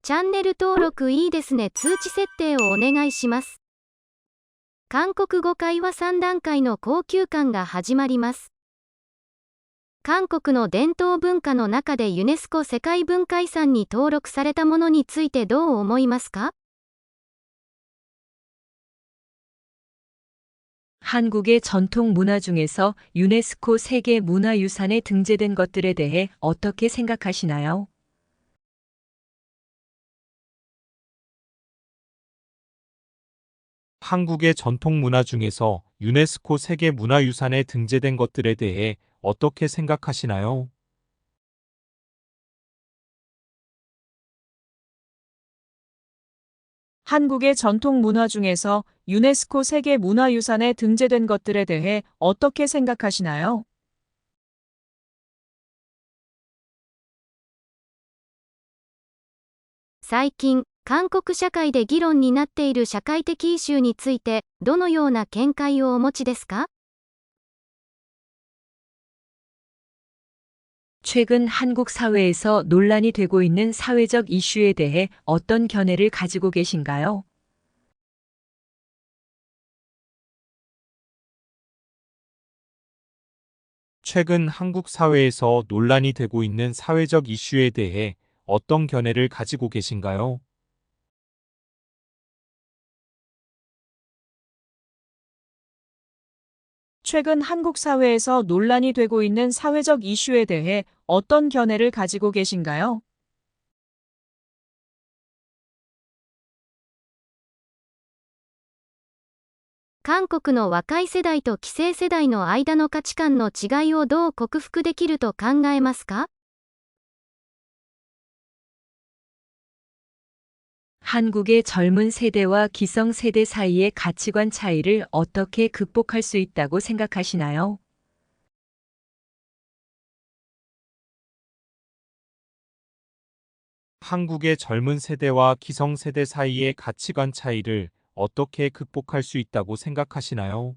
チャンネル登録いいですね。通知設定をお願いします。韓国語会話3段階の高級感が始まります。韓国の伝統文化の中でユネスコ世界文化遺産に登録されたものについてどう思いますか？ 한국의 전통 문화 중에서 유네스코 세계 문화유산에 등재된 것들에 대해 어떻게 생각하시나요? 한국의 전통 문화 중에서 유네스코 세계 문화유산에 등재된 것들에 대해 어떻게 생각하시나요? 한국의 전통 문화 중에서 유네스코 세계 문화유산에 등재된 것들에 대해 어떻게 생각하시나요?最近、韓国社会で議論になっている社会的イシューについて、どのような見解をお持ちですか？ 최근 한국 사회에서 논란이 되고 있는 사회적 이슈에 대해 어떤 견해를 가지고 계신가요? 최근 한국 사회에서 논란이 되고 있는 사회적 이슈에 대해 어떤 견해를 가지고 계신가요? 최근 한국 사회에서 논란이 되고 있는 사회적 이슈에 대해 어떤 견해를 가지고 계신가요?韓国の若い世代と既成世代の間の価値観の違いをどう克服できると考えますか？ 한국의 젊은 세대와 기성 세대 사이의 가치관 차이를 어떻게 극복할 수 있다고 생각하시나요? 한국의 젊은 세대와 기성세대 사이의 가치관 차이를 어떻게 극복할 수 있다고 생각하시나요?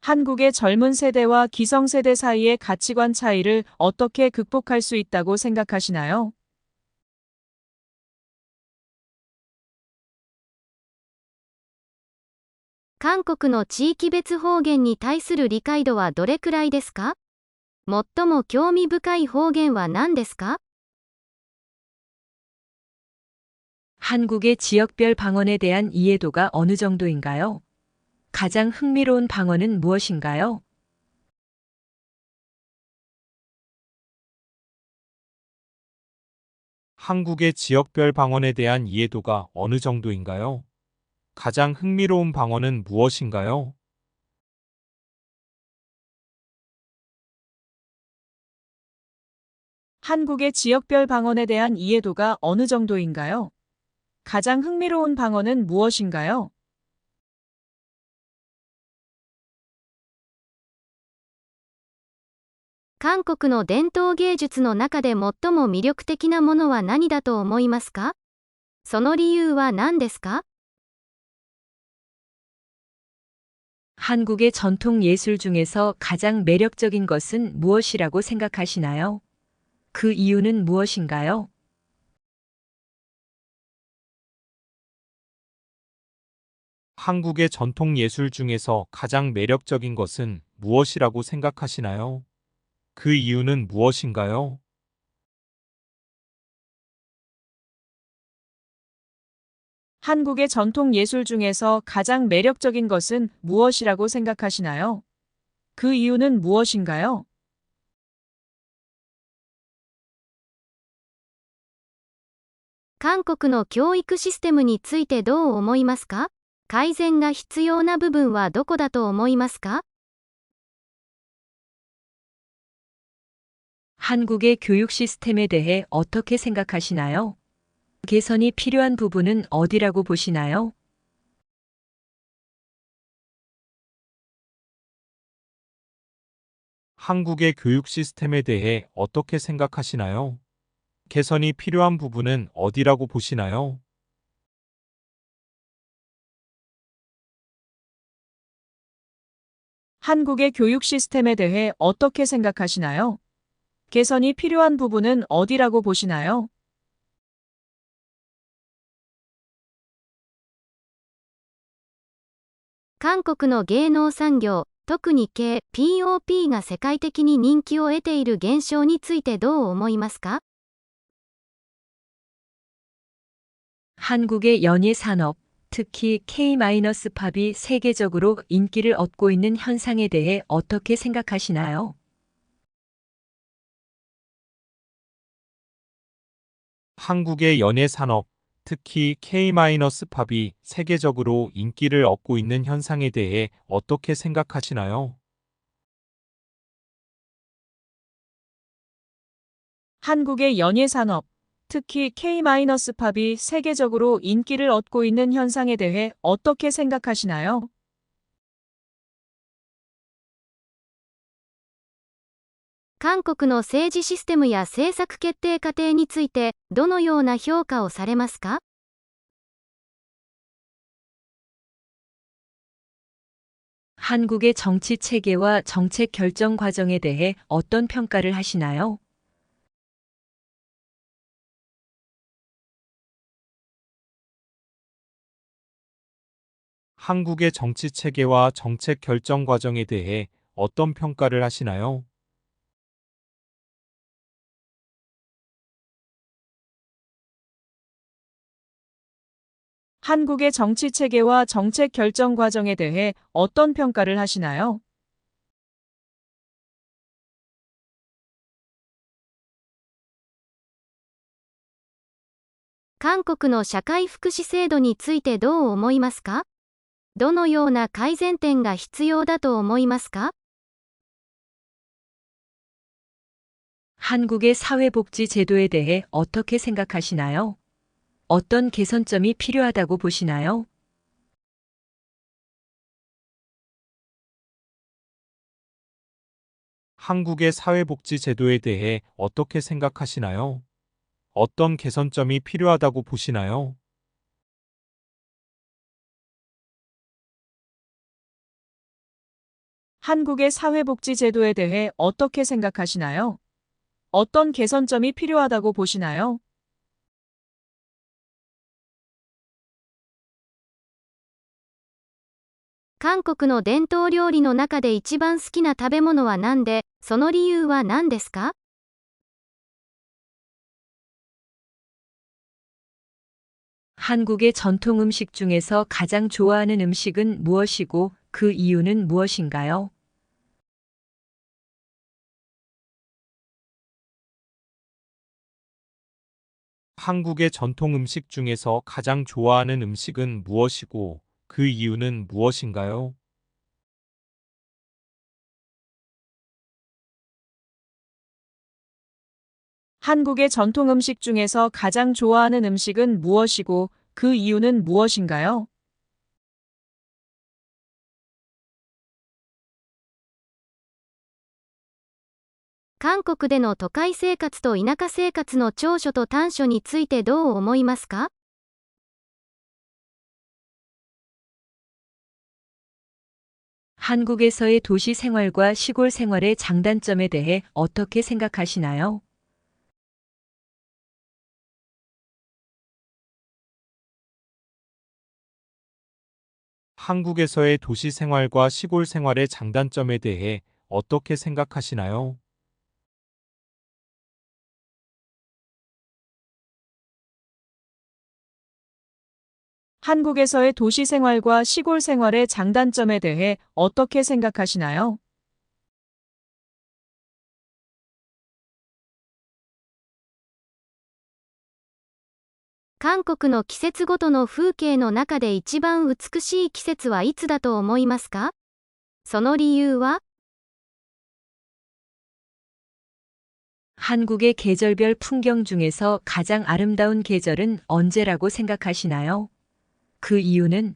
한국의 젊은 세대와 기성세대 사이의 가치관 차이를 어떻게 극복할 수 있다고 생각하시나요?韓国の地域別方言に対する理解度はどれくらいですか？最も興味深い方言は何ですか？ 한국의 지역별 방언에 대한 이해도가 어느 정도인가요? 가장 흥미로운 방언은 무엇인가요? 한국의 지역별 방언에 대한 이해도가 어느 정도인가요? 가장 흥미로운 방언은 무엇인가요? 한국의 지역별 방언에 대한 이해도가 어느 정도인가요? 가장 흥미로운 방언은 무엇인가요?韓国の伝統芸術の中で最も魅力的なものは何だと思いますか？その理由は何ですか？ 한국의 전통 예술 중에서 가장 매력적인 것은 무엇이라고 생각하시나요? 그 이유는 무엇인가요? 한국의 전통 예술 중에서 가장 매력적인 것은 무엇이라고 생각하시나요? 그 이유는 무엇인가요? 한국의 전통 예술 중에서 가장 매력적인 것은 무엇이라고 생각하시나요? 그 이유는 무엇인가요? 韓国の教育システムについてどう思いますか？改善が必要な部分はどこだと思いますか？ 한국의 교육 시스템에 대해 어떻게 생각하시나요? 개선이 필요한 부분은 어디라고 보시나요? 한국의 교육 시스템에 대해 어떻게 생각하시나요? 개선이 필요한 부분은 어디라고 보시나요? 한국의 교육 시스템에 대해 어떻게 생각하시나요? 개선이 필요한 부분은 어디라고 보시나요?韓国の芸能産業、特に K-POP が世界的に人気を得ている現象についてどう思いますか？ 한국의 연예 산업, 특히 K-팝이 세계적으로 인기를 얻고 있는 현상에 대해 어떻게 생각하시나요? 한국의 연예 산업, 특히 K-팝이 세계적으로 인기를 얻고 있는 현상에 대해 어떻게 생각하시나요? 한국의 연예 산업, 특히 K-팝이 세계적으로 인기를 얻고 있는 현상에 대해 어떻게 생각하시나요? 韓国の政治システムや政策決定過程についてどのような評価をされますか？ 한국의 정치 체계와 정책 결정 과정에 대해 어떤 평가를 하시나요? 한국의 정치 체계와 정책 결정 과정에 대해 어떤 평가를 하시나요? 한국의 정치 체계와 정책 결정 과정에 대해 어떤 평가를 하시나요? 韓国の社会福祉制度についてどう思いますか？どのような改善点が必要だと思いますか？ 한국의 사회복지 제도에 대해 어떻게 생각하시나요? 어떤 개선점이 필요하다고 보시나요? 한국의 사회복지 제도에 대해 어떻게 생각하시나요? 어떤 개선점이 필요하다고 보시나요? 한국의 사회복지 제도에 대해 어떻게 생각하시나요? 어떤 개선점이 필요하다고 보시나요? 韓国の伝統料理の中で一番好きな食べ物は何で、その理由は何ですか？ 한국의 전통 음식 중에서 가장 좋아하는 음식은 무엇이고 그 이유는 무엇인가요? 한국의 전통 음식 중에서 가장 좋아하는 음식은 무엇이고 그 이유는 무엇인가요? 한국의 전통 음식 중에서 가장 좋아하는 음식은 무엇이고 그 이유는 무엇인가요? 韓国での都会生活と田舎生活の長所と短所についてどう思いますか？ 한국에서의 도시 생활과 시골 생활의 장단점에 대해 어떻게 생각하시나요? 한국에서의 도시 생활과 시골 생활의 장단점에 대해 어떻게 생각하시나요? 한국에서의 도시 생활과 시골 생활의 장단점에 대해 어떻게 생각하시나요? 韓国の季節ごとの風景の中で一番美しい季節はいつだと思いますか？その理由は？ 한국의 계절별 풍경 중에서 가장 아름다운 계절은 언제라고 생각하시나요? 그 이유는?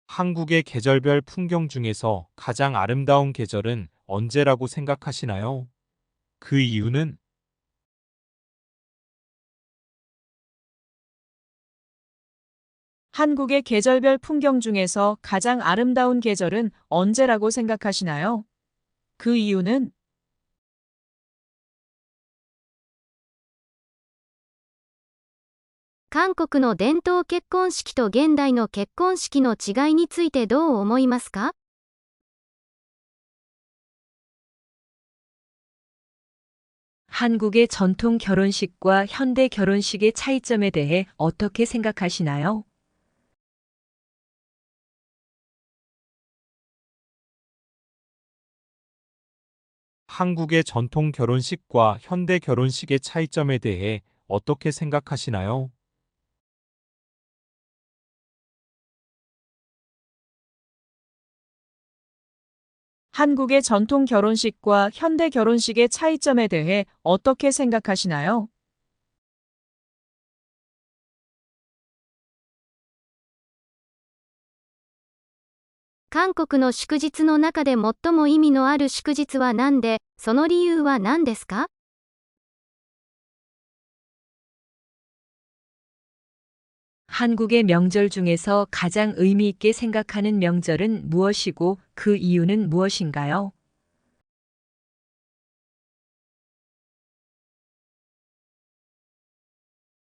한국의 계절별 풍경 중에서 가장 아름다운 계절은 언제라고 생각하시나요? 그 이유는? 한국의 계절별 풍경 중에서 가장 아름다운 계절은 언제라고 생각하시나요? 그 이유는? 韓国の伝統結婚式と現代の結婚式の違いについてどう思いますか？ 한국의 전통 결혼식과 현대 결혼식의 차이점에 대해 어떻게 생각하시나요? 한국의 전통 결혼식과 현대 결혼식의 차이점에 대해 어떻게 생각하시나요? '한국의 전통 결혼식과 현대 결혼식의 차이점에 대해 어떻게 생각하시나요?'韓国の祝日の中で最も意味のある祝日は何で、その理由は何ですか？ 한국의 명절 중에서 가장 의미 있게 생각하는 명절은 무엇이고 그 이유는 무엇인가요?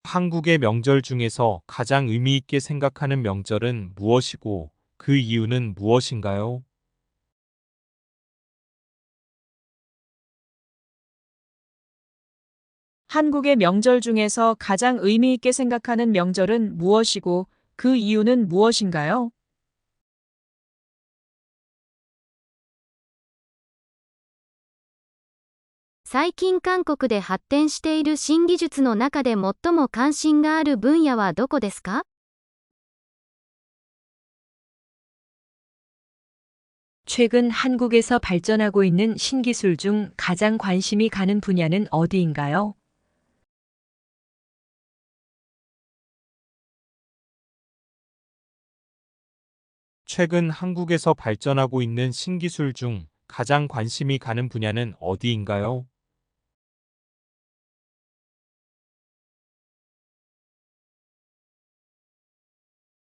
한국의 명절 중에서 가장 의미 있게 생각하는 명절은 무엇이고 그 이유는 무엇인가요? 한국의 명절 중에서 가장 의미 있게 생각하는 명절은 무엇이고 그 이유는 무엇인가요? 最近韓国で発展している新技術の中で最も関心がある分野はどこですか？ 최근 한국에서 발전하고 있는 신기술 중 가장 관심이 가는 분야는 어디인가요? 최근 한국에서 발전하고 있는 신기술 중 가장 관심이 가는 분야는 어디인가요?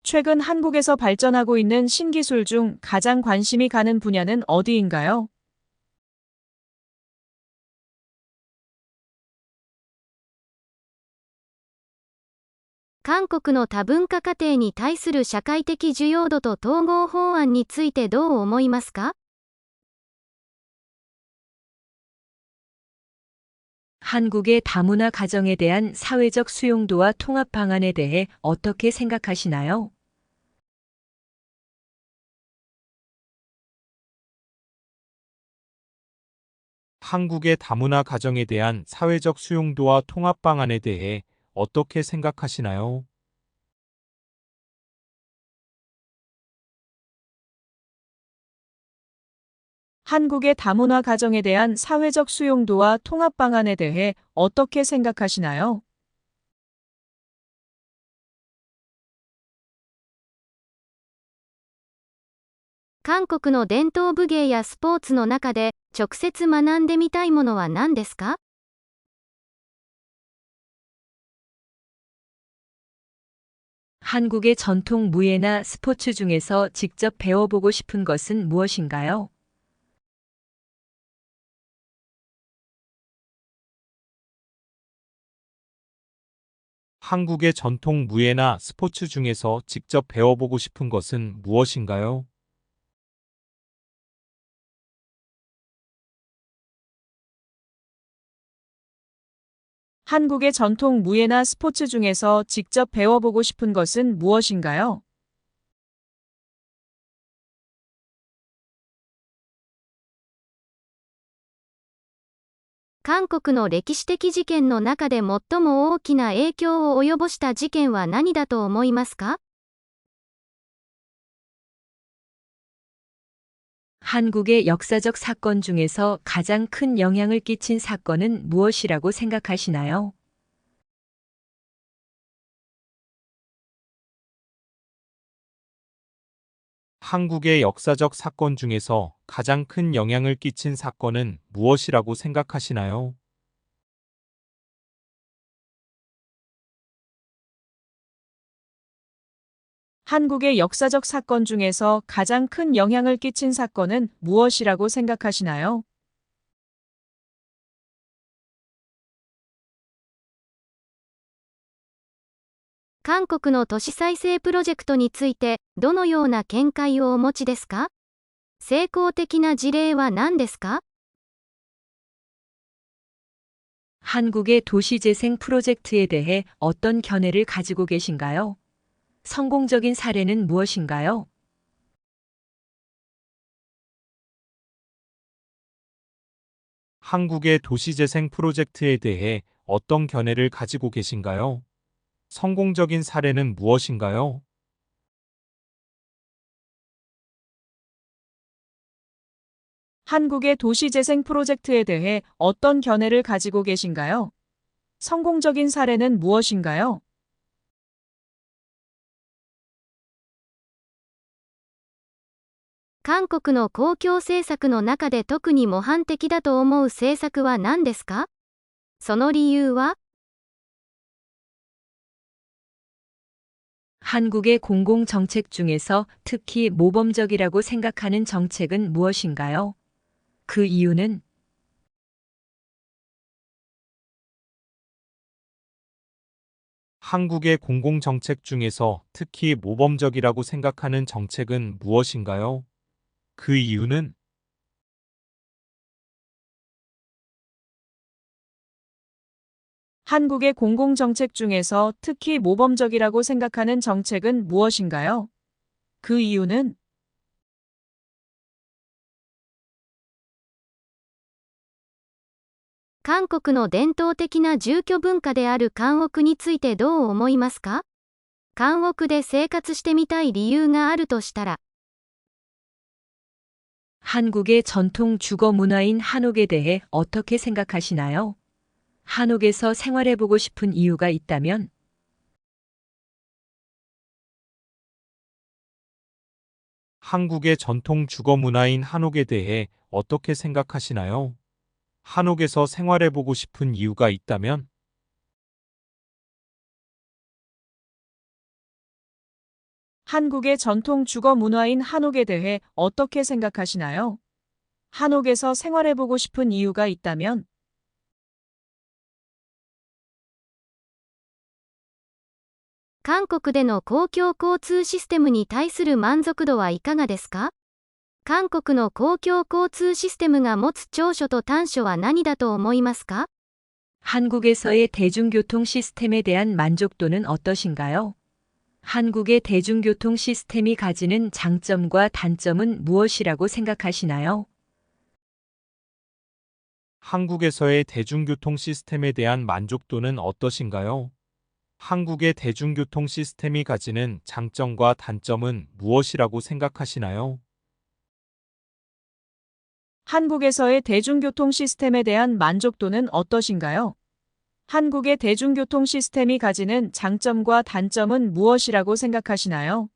최근 한국에서 발전하고 있는 신기술 중 가장 관심이 가는 분야는 어디인가요? 韓国の多文化家庭に対する社会的需要度と統合法案についてどう思いますか？ 한국의 다문화 가정에 대한 사회적 수용도와 통합 방안에 대해 어떻게 생각하시나요? 한국의 다문화 가정에 대한 사회적 수용도와 통합 방안에 대해 어떻게 생각하시나요? 한국의 다문화 가정에 대한 사회적 수용도와 통합 방안에 대해 어떻게 생각하시나요? 韓国の伝統武芸やスポーツの中で直接学んでみたいものは何ですか？ 한국의 전통 무예나 스포츠 중에서 직접 배워보고 싶은 것은 무엇인가요? 한국의 전통 무예나 스포츠 중에서 직접 배워보고 싶은 것은 무엇인가요? 한국의 전통 무예나 스포츠 중에서 직접 배워보고 싶은 것은 무엇인가요? 韓国の歴史的事件の中で最も大きな影響を及ぼした事件は何だと思いますか？ 한국의 역사적 사건 중에서 가장 큰 영향을 끼친 사건은 무엇이라고 생각하시나요? 한국의 역사적 사건 중에서 가장 큰 영향을 끼친 사건은 무엇이라고 생각하시나요? 한국의 역사적 사건 중에서 가장 큰 영향을 끼친 사건은 무엇이라고 생각하시나요?韓国の都市再生プロジェクトについて、どのような見解をお持ちですか？成功的な事例は何ですか？ 한국의 도시재생 프로젝트에 대해 어떤 견해를 가지고 계신가요? 성공적인 사례는 무엇인가요? 한국의 도시재생 프로젝트에 대해 어떤 견해를 가지고 계신가요? 성공적인 사례는 무엇인가요? 한국의 도시재생 프로젝트에 대해 어떤 견해를 가지고 계신가요? 성공적인 사례는 무엇인가요? 韓国の公共政策の中で特に模範的だと思う政策は何ですか？その理由は？ 한국의 공공정책 중에서 특히 모범적이라고 생각하는 정책은 무엇인가요? 그 이유는? 한국의 공공정책 중에서 특히 모범적이라고 생각하는 정책은 무엇인가요? 그 이유는? 한국의 공공정책 중에서 특히 모범적이라고 생각하는 정책은 무엇인가요? 그 이유는? 韓国の伝統的な住居文化である監屋についてどう思いますか？監屋で生活してみたい理由があるとしたら、 한국의 전통 주거 문화인 한옥에 대해 어떻게 생각하시나요? 한옥에서 생활해보고 싶은 이유가 있다면? 한국의 전통 주거 문화인 한옥에 대해 어떻게 생각하시나요? 한옥에서 생활해보고 싶은 이유가 있다면? 한국의 전통 주거 문화인 한옥에 대해 어떻게 생각하시나요? 한옥에서 생활해보고 싶은 이유가 있다면? 韓国での公共交通システムに対する満足度はいかがですか？韓国の公共交通システムが持つ長所と短所は何だと思いますか？ 한국에서의 대중교통 시스템에 대한 만족도는 어떠신가요? 한국의 대중교통 시스템이 가지는 장점과 단점은 무엇이라고 생각하시나요? 한국에서의 대중교통 시스템에 대한 만족도는 어떠신가요? 한국의 대중교통 시스템이 가지는 장점과 단점은 무엇이라고 생각하시나요? 한국에서의 대중교통 시스템에 대한 만족도는 어떠신가요? 한국의 대중교통 시스템이 가지는 장점과 단점은 무엇이라고 생각하시나요?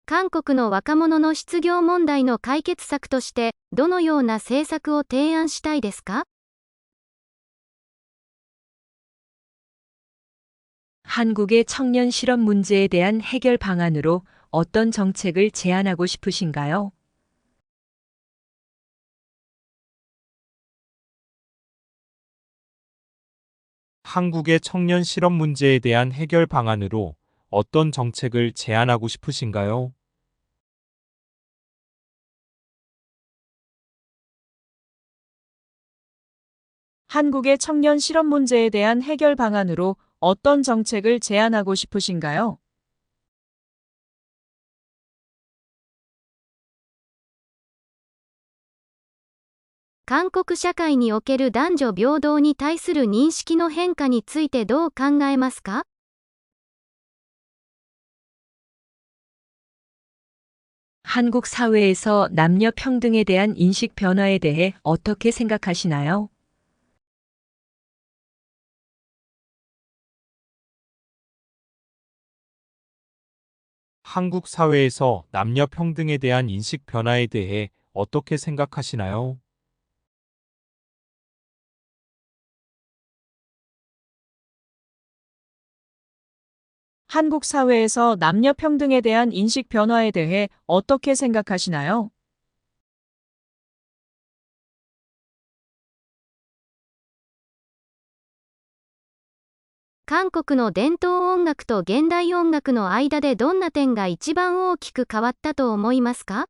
韓国の若者の失業問題の解決策として、どのような政策を提案したいですか？ 한국의 청년 실업 문제에 대한 해결 방안으로 어떤 정책을 제안하고 싶으신가요? 한국의 청년 실업 문제에 대한 해결 방안으로 어떤 정책을 제안하고 싶으신가요? 한국의 청년 실업 문제에 대한 해결 방안으로 어떤 정책을 제안하고 싶으신가요? 韓国社会における男女平等に対する認識の変化についてどう考えますか？ 한국 사회에서 남녀 평등에 대한 인식 변화에 대해 어떻게 생각하시나요? 한국 사회에서 남녀 평등에 대한 인식 변화에 대해 어떻게 생각하시나요? 한국 사회에서 남녀 평등에 대한 인식 변화에 대해 어떻게 생각하시나요?韓国の伝統音楽と現代音楽の間でどんな点が一番大きく変わったと思いますか？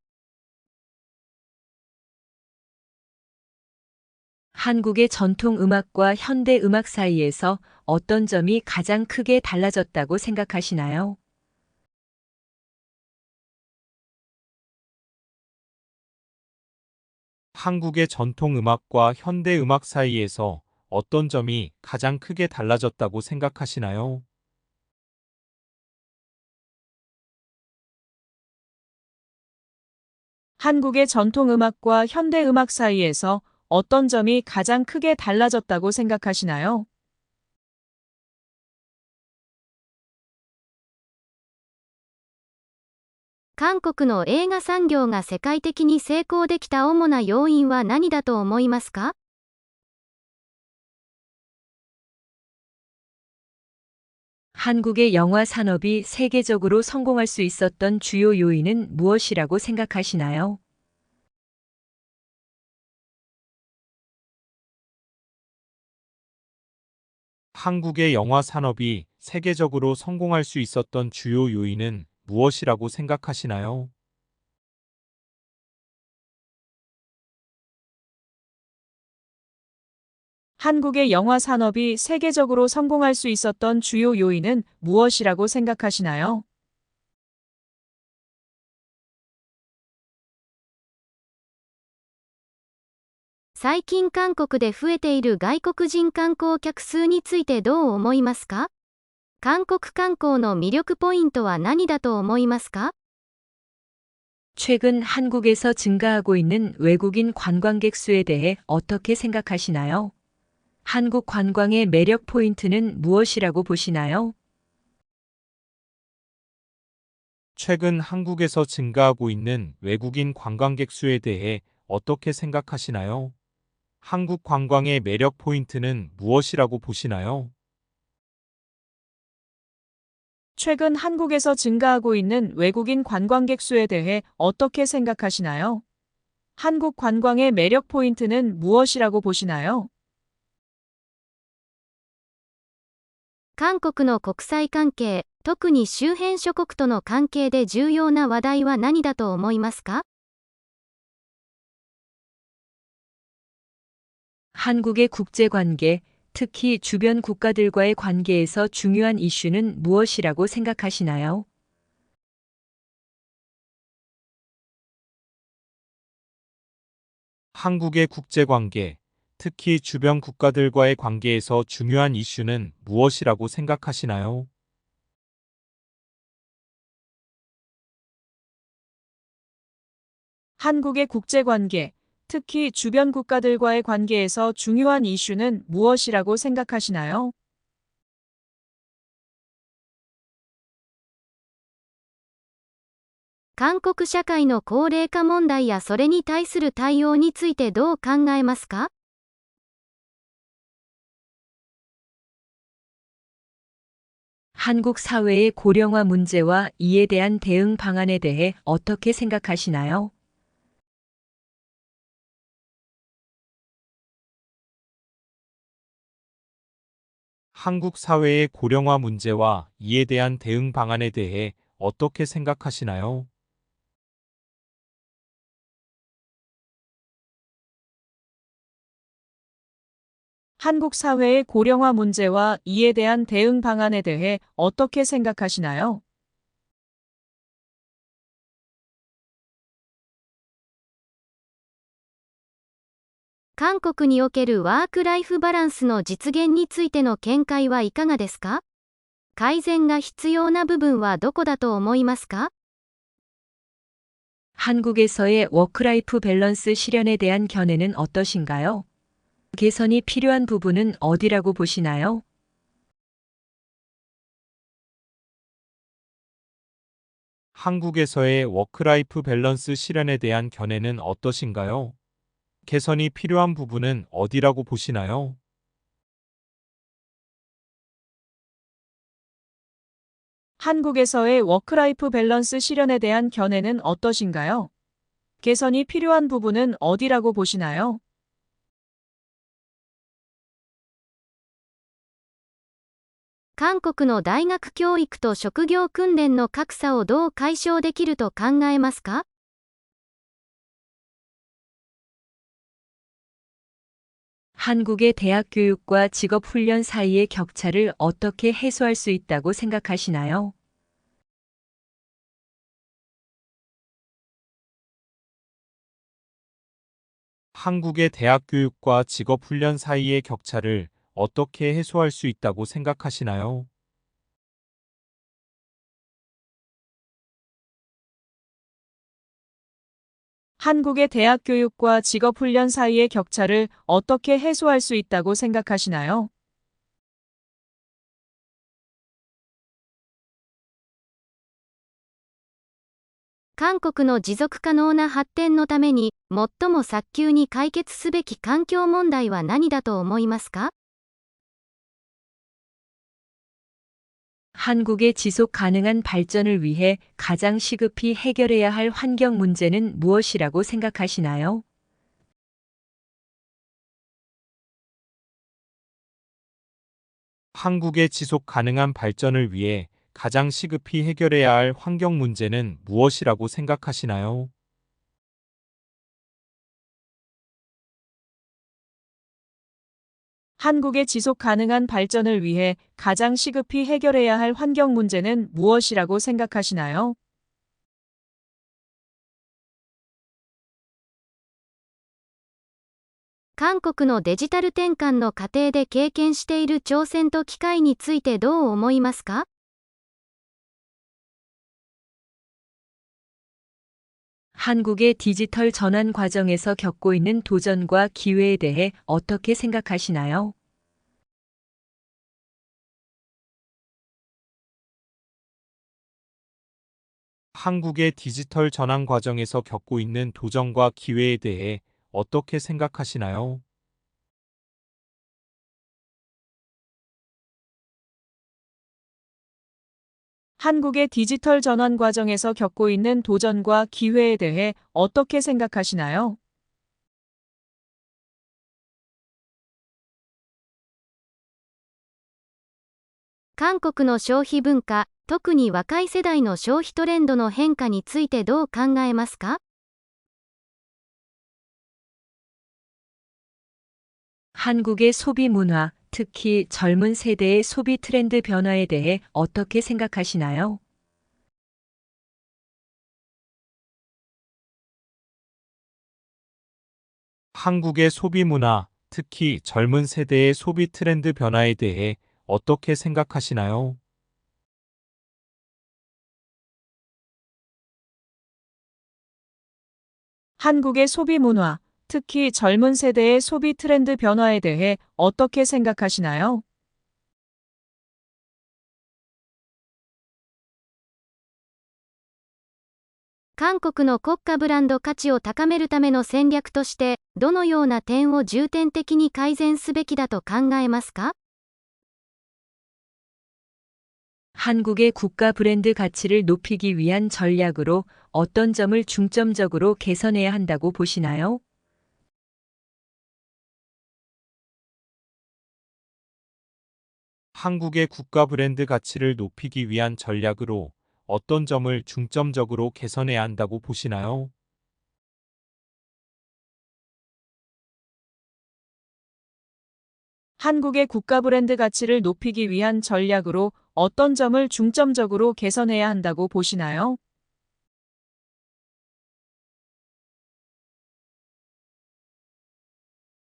한국의 전통 음악과 현대 음악 사이에서 어떤 점이 가장 크게 달라졌다고 생각하시나요? 한국의 전통 음악과 현대 음악 사이에서 어떤 점이 가장 크게 달라졌다고 생각하시나요? 한국의 전통 음악과 현대 음악 사이에서 어떤 점이 가장 크게 달라졌다고 생각하시나요?韓国の映画産業が世界的に成功できた主な要因は何だと思いますか？ 한국의 영화 산업이 세계적으로 성공할 수 있었던 주요 요인은 무엇이라고 생각하시나요? 한국의 영화 산업이 세계적으로 성공할 수 있었던 주요 요인은 무엇이라고 생각하시나요? 한국의 영화 산업이 세계적으로 성공할 수 있었던 주요 요인은 무엇이라고 생각하시나요?最近韓国で増えている外国人観光客数についてどう思いますか？韓国観光の魅力ポイントは何だと思いますか？ 최근 한국에서 증가하고 있는 외국인 관광객 수에 대해 어떻게 생각하시나요? 한국 관광의 매력 포인트는 무엇이라고 보시나요? 최근 한국에서 증가하고 있는 외국인 관광객 수에 대해 어떻게 생각하시나요? 한국 관광의 매력 포인트는 무엇이라고 보시나요? 최근 한국에서 증가하고 있는 외국인 관광객 수에 대해 어떻게 생각하시나요? 한국 관광의 매력 포인트는 무엇이라고 보시나요? 韓国の国際関係、特に周辺諸国との関係で重要な話題は何だと思いますか？ 한국의 국제관계, 특히 주변 국가들과의 관계에서 중요한 이슈는 무엇이라고 생각하시나요? 한국의 국제관계, 특히 주변 국가들과의 관계에서 중요한 이슈는 무엇이라고 생각하시나요? 한국의 국제관계, 특히 주변 국가들과의 관계에서 중요한 이슈는 무엇이라고 생각하시나요?韓国社会の高齢化問題やそれに対する対応についてどう考えますか？ 한국 사회의 고령화 문제와 이에 대한 대응 방안에 대해 어떻게 생각하시나요? 한국 사회의 고령화 문제와 이에 대한 대응 방안에 대해 어떻게 생각하시나요? 한국 사회의 고령화 문제와 이에 대한 대응 방안에 대해 어떻게 생각하시나요?韓国におけるワークライフバランスの実現についての見解はいかがですか？改善が必要な部分はどこだと思いますか？ 한국에서의 워크라이프 밸런스 실현에 대한 견해는 어떠신가요? 개선이 필요한 부분은 어디라고 보시나요? 한국에서의 워크라이프 밸런스 실현에 대한 견해는 어떠신가요? 개선이 필요한 부분은 어디라고 보시나요? 한국에서의 워크라이프 밸런스 실현에 대한 견해는 어떠신가요? 개선이 필요한 부분은 어디라고 보시나요? 韓国の大学教育と職業訓練の格差をどう解消できると考えますか？ 한국의 대학 교육과 직업 훈련 사이의 격차를 어떻게 해소할 수 있다고 생각하시나요? 한국의 대학 교육과 직업 훈련 사이의 격차를 어떻게 해소할 수 있다고 생각하시나요? 한국의 대학 교육과 직업 훈련 사이의 격차를 어떻게 해소할 수 있다고 생각하시나요? 韓国の持続可能な発展のために、最も早急に解決すべき環境問題は何だと思いますか？ 한국의 지속 가능한 발전을 위해 가장 시급히 해결해야 할 환경 문제는 무엇이라고 생각하시나요? 한국의 지속 가능한 발전을 위해 가장 시급히 해결해야 할 환경 문제는 무엇이라고 생각하시나요? 한국의 지속 가능한 발전을 위해 가장 시급히 해결해야 할 환경 문제는 무엇이라고 생각하시나요?韓国のデジタル転換の過程で経験している挑戦と機会についてどう思いますか？ 한국의 디지털 전환 과정에서 겪고 있는 도전과 기회에 대해 어떻게 생각하시나요? 한국의 디지털 전환 과정에서 겪고 있는 도전과 기회에 대해 어떻게 생각하시나요? 한국의 디지털 전환 과정에서 겪고 있는 도전과 기회에 대해 어떻게 생각하시나요?韓国の消費文化、特に若い世代の消費トレンドの変化についてどう考えますか？ 한국의 소비 문화, 특히 젊은 세대의 소비 트렌드 변화에 대해 어떻게 생각하시나요? 한국의 소비 문화, 특히 젊은 세대의 소비 트렌드 변화에 대해 어떻게 생각하시나요? 한국의 소비 문화, 특히 젊은 세대의 소비 트렌드 변화에 대해 어떻게 생각하시나요?韓国の国家ブランド価値を高めるための戦略として、どのような点を重点的に改善すべきだと考えますか？ 한국의 국가 브랜드 가치를 높이기 위한 전략으로 어떤 점을 중점적으로 개선해야 한다고 보시나요? 한국의 국가 브랜드 가치를 높이기 위한 전략으로 어떤 점을 중점적으로 개선해야 한다고 보시나요? 한국의 국가 브랜드 가치를 높이기 위한 전략으로 어떤 점을 중점적으로 개선해야 한다고 보시나요?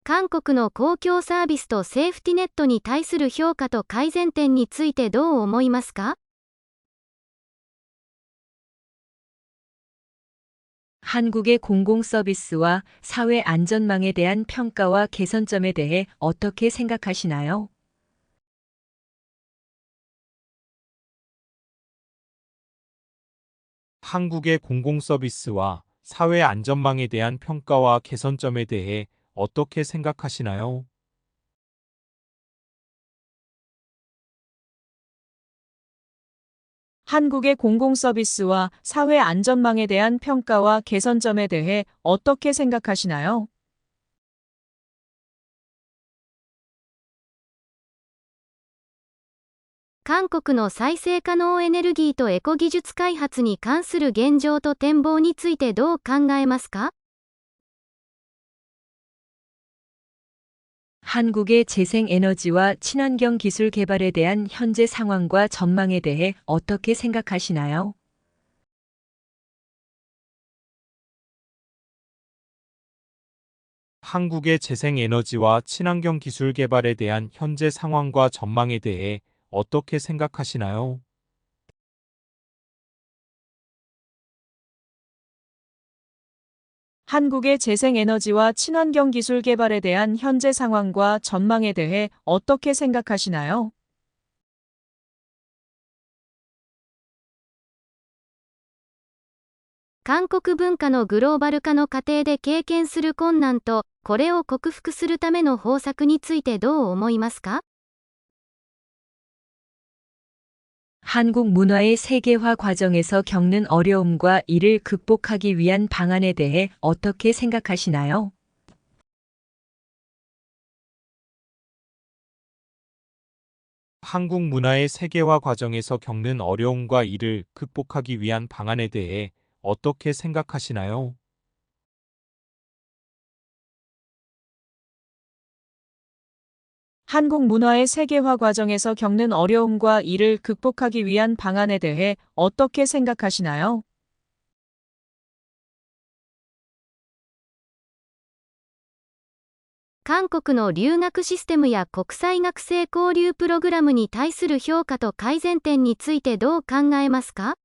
韓国の公共サービスとセーフティネットに対する評価と改善点についてどう思いますか？ 한국의 공공 서비스와 사회 안전망에 대한 평가와 개선점에 대해 어떻게 생각하시나요? 한국의 공공 서비스와 사회 안전망에 대한 평가와 개선점에 대해 어떻게 생각하시나요? 한국의 공공서비스와 사회 안전망에 대한 평가와 개선점에 대해 어떻게 생각하시나요?韓国の再生可能エネルギーとエコ技術開発に関する現状と展望についてどう考えますか？ 한국의 재생에너지와 친환경 기술 개발에 대한 현재 상황과 전망에 대해 어떻게 생각하시나요? 한국의 재생에너지와 친환경 기술 개발에 대한 현재 상황과 전망에 대해 어떻게 생각하시나요? 한국의 재생에너지와 친환경 기술 개발에 대한 현재 상황과 전망에 대해 어떻게 생각하시나요?韓国文化のグローバル化の過程で経験する困難と、これを克服するための方策についてどう思いますか？ 한국 문화의 세계화 과정에서 겪는 어려움과 이를 극복하기 위한 방안에 대해 어떻게 생각하시나요? 한국 문화의 세계화 과정에서 겪는 어려움과 이를 극복하기 위한 방안에 대해 어떻게 생각하시나요? 한국 문화의 세계화 과정에서 겪는 어려움과 이를 극복하기 위한 방안에 대해 어떻게 생각하시나요? 韓国の留学システムや国際学生交流プログラムに対する評価と改善点についてどう考えますか？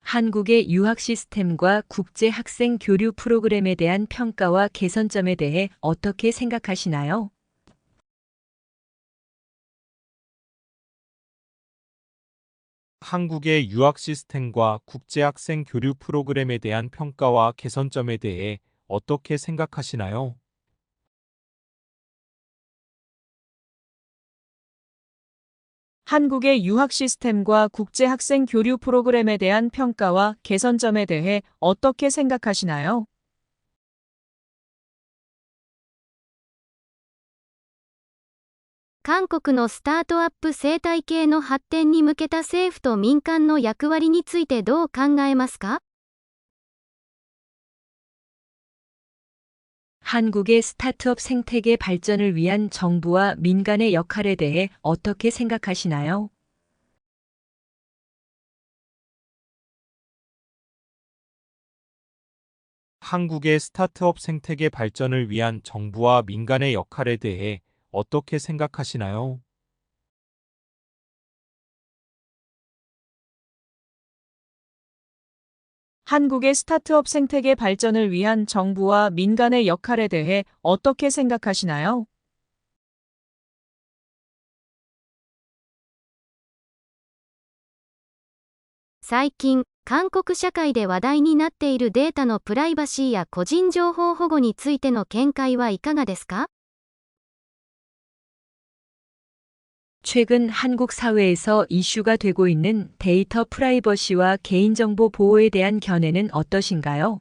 한국의 유학 시스템과 국제 학생 교류 프로그램에 대한 평가와 개선점에 대해 어떻게 생각하시나요? 한국의 유학 시스템과 국제학생 교류 프로그램에 대한 평가와 개선점에 대해 어떻게 생각하시나요? 한국의 유학 시스템과 국제 학생 교류 프로그램에 대한 평가와 개선점에 대해 어떻게 생각하시나요? 韓国のスタートアップ生態系の発展に向けた政府と民間の役割についてどう考えますか？ 한국의 스타트업 생태계 발전을 위한 정부와 민간의 역할에 대해 어떻게 생각하시나요? 한국의 스타트업 생태계 발전을 위한 정부와 민간의 역할에 대해 어떻게 생각하시나요? 한국의 스타트업 생태계 발전을 위한 정부와 민간의 역할에 대해 어떻게 생각하시나요? 最近、韓国社会で話題になっているデータのプライバシーや個人情報保護についての見解はいかがですか？ 최근 한국 사회에서 이슈가 되고 있는 데이터 프라이버시와 개인정보 보호에 대한 견해는 어떠신가요?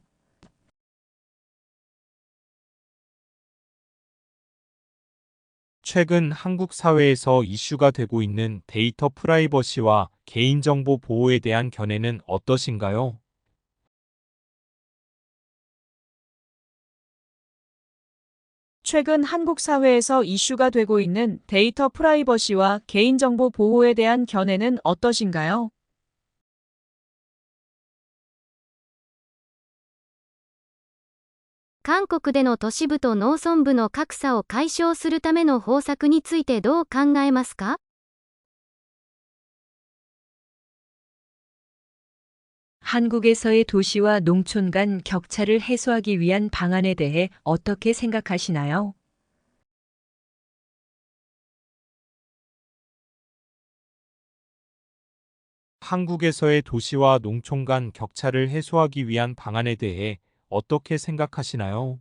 최근 한국 사회에서 이슈가 되고 있는 데이터 프라이버시와 개인정보 보호에 대한 견해는 어떠신가요? 최근 한국 사회에서 이슈가 되고 있는 데이터 프라이버시와 개인정보 보호에 대한 견해는 어떠신가요? 韓国での都市部と農村部の格差を解消するための方策についてどう考えますか？ 한국에서의 도시와 농촌 간 격차를 해소하기 위한 방안에 대해 어떻게 생각하시나요? 한국에서의 도시와 농촌 간 격차를 해소하기 위한 방안에 대해 어떻게 생각하시나요?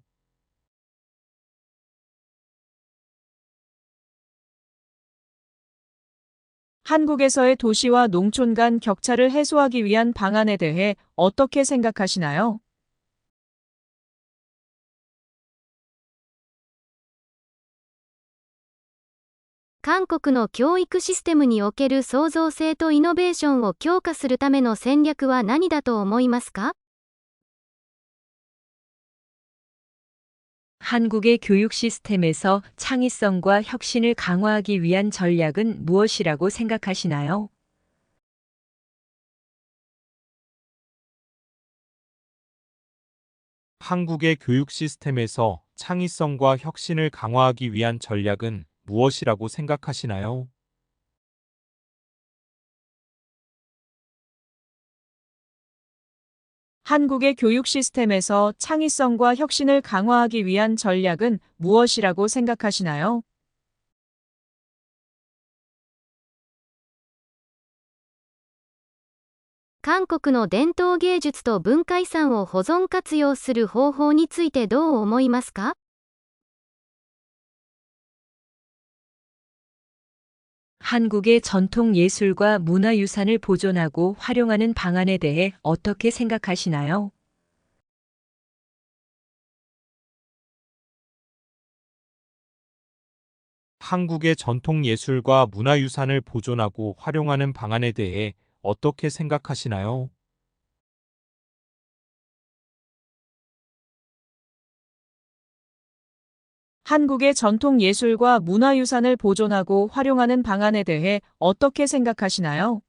한국에서의 도시와 농촌 간 격차를 해소하기 위한 방안에 대해 어떻게 생각하시나요?韓国の教育システムにおける創造性とイノベーションを強化するための戦略は何だと思いますか？ 한국의 교육 시스템에서 창의성과 혁신을 강화하기 위한 전략은 무엇이라고 생각하시나요? 한국의 교육 시스템에서 창의성과 혁신을 강화하기 위한 전략은 무엇이라고 생각하시나요? 한국의 교육 시스템에서 창의성과 혁신을 강화하기 위한 전략은 무엇이라고 생각하시나요?韓国の伝統芸術と文化遺産を保存活用する方法についてどう思いますか？ 한국의 전통 예술과 문화유산을 보존하고 활용하는 방안에 대해 어떻게 생각하시나요? 한국의 전통 예술과 문화유산을 보존하고 활용하는 방안에 대해 어떻게 생각하시나요? 한국의 전통 예술과 문화유산을 보존하고 활용하는 방안에 대해 어떻게 생각하시나요?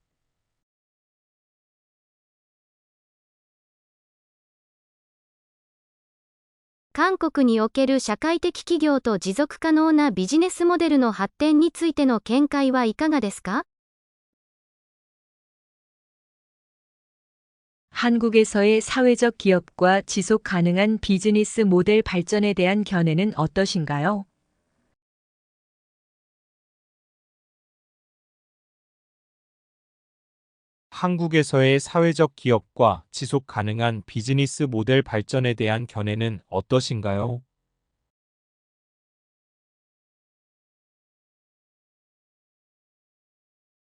韓国における社会的企業と持続可能なビジネスモデルの発展についての見解はいかがですか？ 한국에서의 사회적 기업과 지속 가능한 비즈니스 모델 발전에 대한 견해는 어떠신가요? 한국에서의 사회적 기업과 지속 가능한 비즈니스 모델 발전에 대한 견해는 어떠신가요?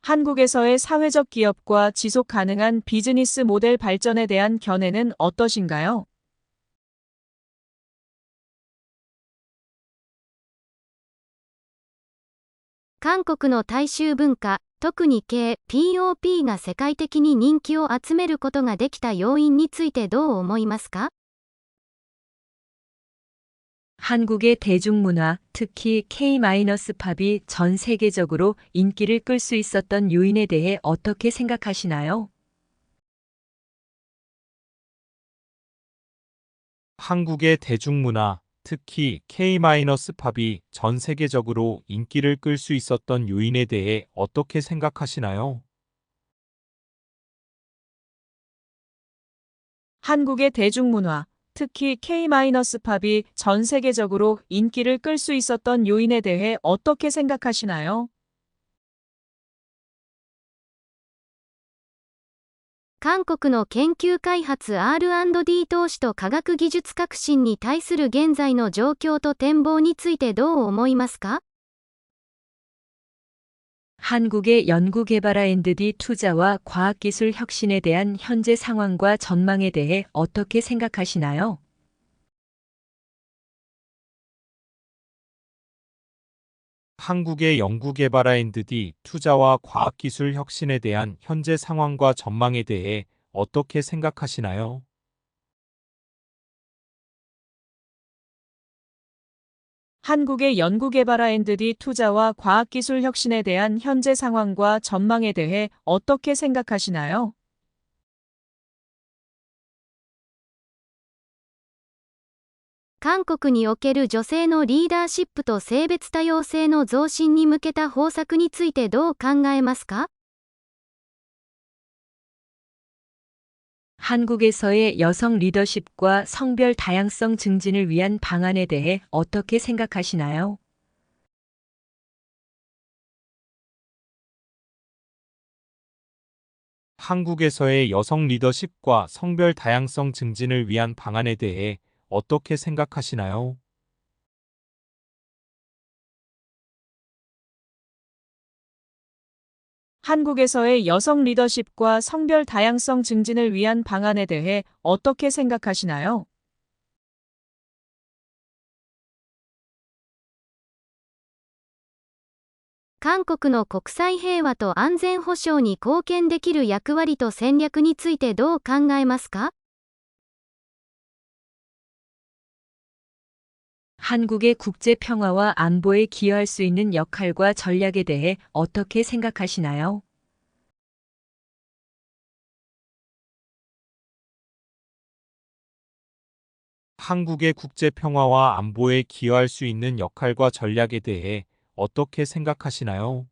한국에서의 사회적 기업과 지속 가능한 비즈니스 모델 발전에 대한 견해는 어떠신가요?韓国の大衆文化、特に K-POP が世界的に人気を集めることができた要因についてどう思いますか？ 한국의 대중문화, 특히 K-팝이 전 세계적으로 인기를 끌 수 있었던 요인에 대해 어떻게 생각하시나요? 한국의 대중문화, 특히 K-팝이 전 세계적으로 인기를 끌 수 있었던 요인에 대해 어떻게 생각하시나요? 한국의 대중문화, 특히 K-팝이 전 세계적으로 인기를 끌 수 있었던 요인에 대해 어떻게 생각하시나요? 韓国の研究開発 R&D 投資と科学技術革新に対する現在の状況と展望についてどう思いますか？ 한국의 연구개발 R&D 투자와 과학기술 혁신에 대한 현재 상황과 전망에 대해 어떻게 생각하시나요? 한국의 연구개발 R&D 투자와 과학기술 혁신에 대한 현재 상황과 전망에 대해 어떻게 생각하시나요? 한국의 연구개발 R&D 투자와 과학기술 혁신에 대한 현재 상황과 전망에 대해 어떻게 생각하시나요? 韓国における女性のリーダーシップと性別多様性の増進に向けた方策についてどう考えますか？ 한국에서의 여성 리더십과 성별 다양성 증진을 위한 방안에 대해 어떻게 생각하시나요? 한국에서의 여성 리더십과 성별 다양성 증진을 위한 방안에 대해 어떻게 생각하시나요? 한국에서의 여성 리더십과 성별 다양성 증진을 위한 방안에 대해 어떻게 생각하시나요?韓国の国際平和と安全保障に貢献できる役割と戦略についてどう考えますか？ 한국의 국제 평화와 안보에 기여할 수 있는 역할과 전략에 대해 어떻게 생각하시나요? 한국의 국제 평화와 안보에 기여할 수 있는 역할과 전략에 대해 어떻게 생각하시나요?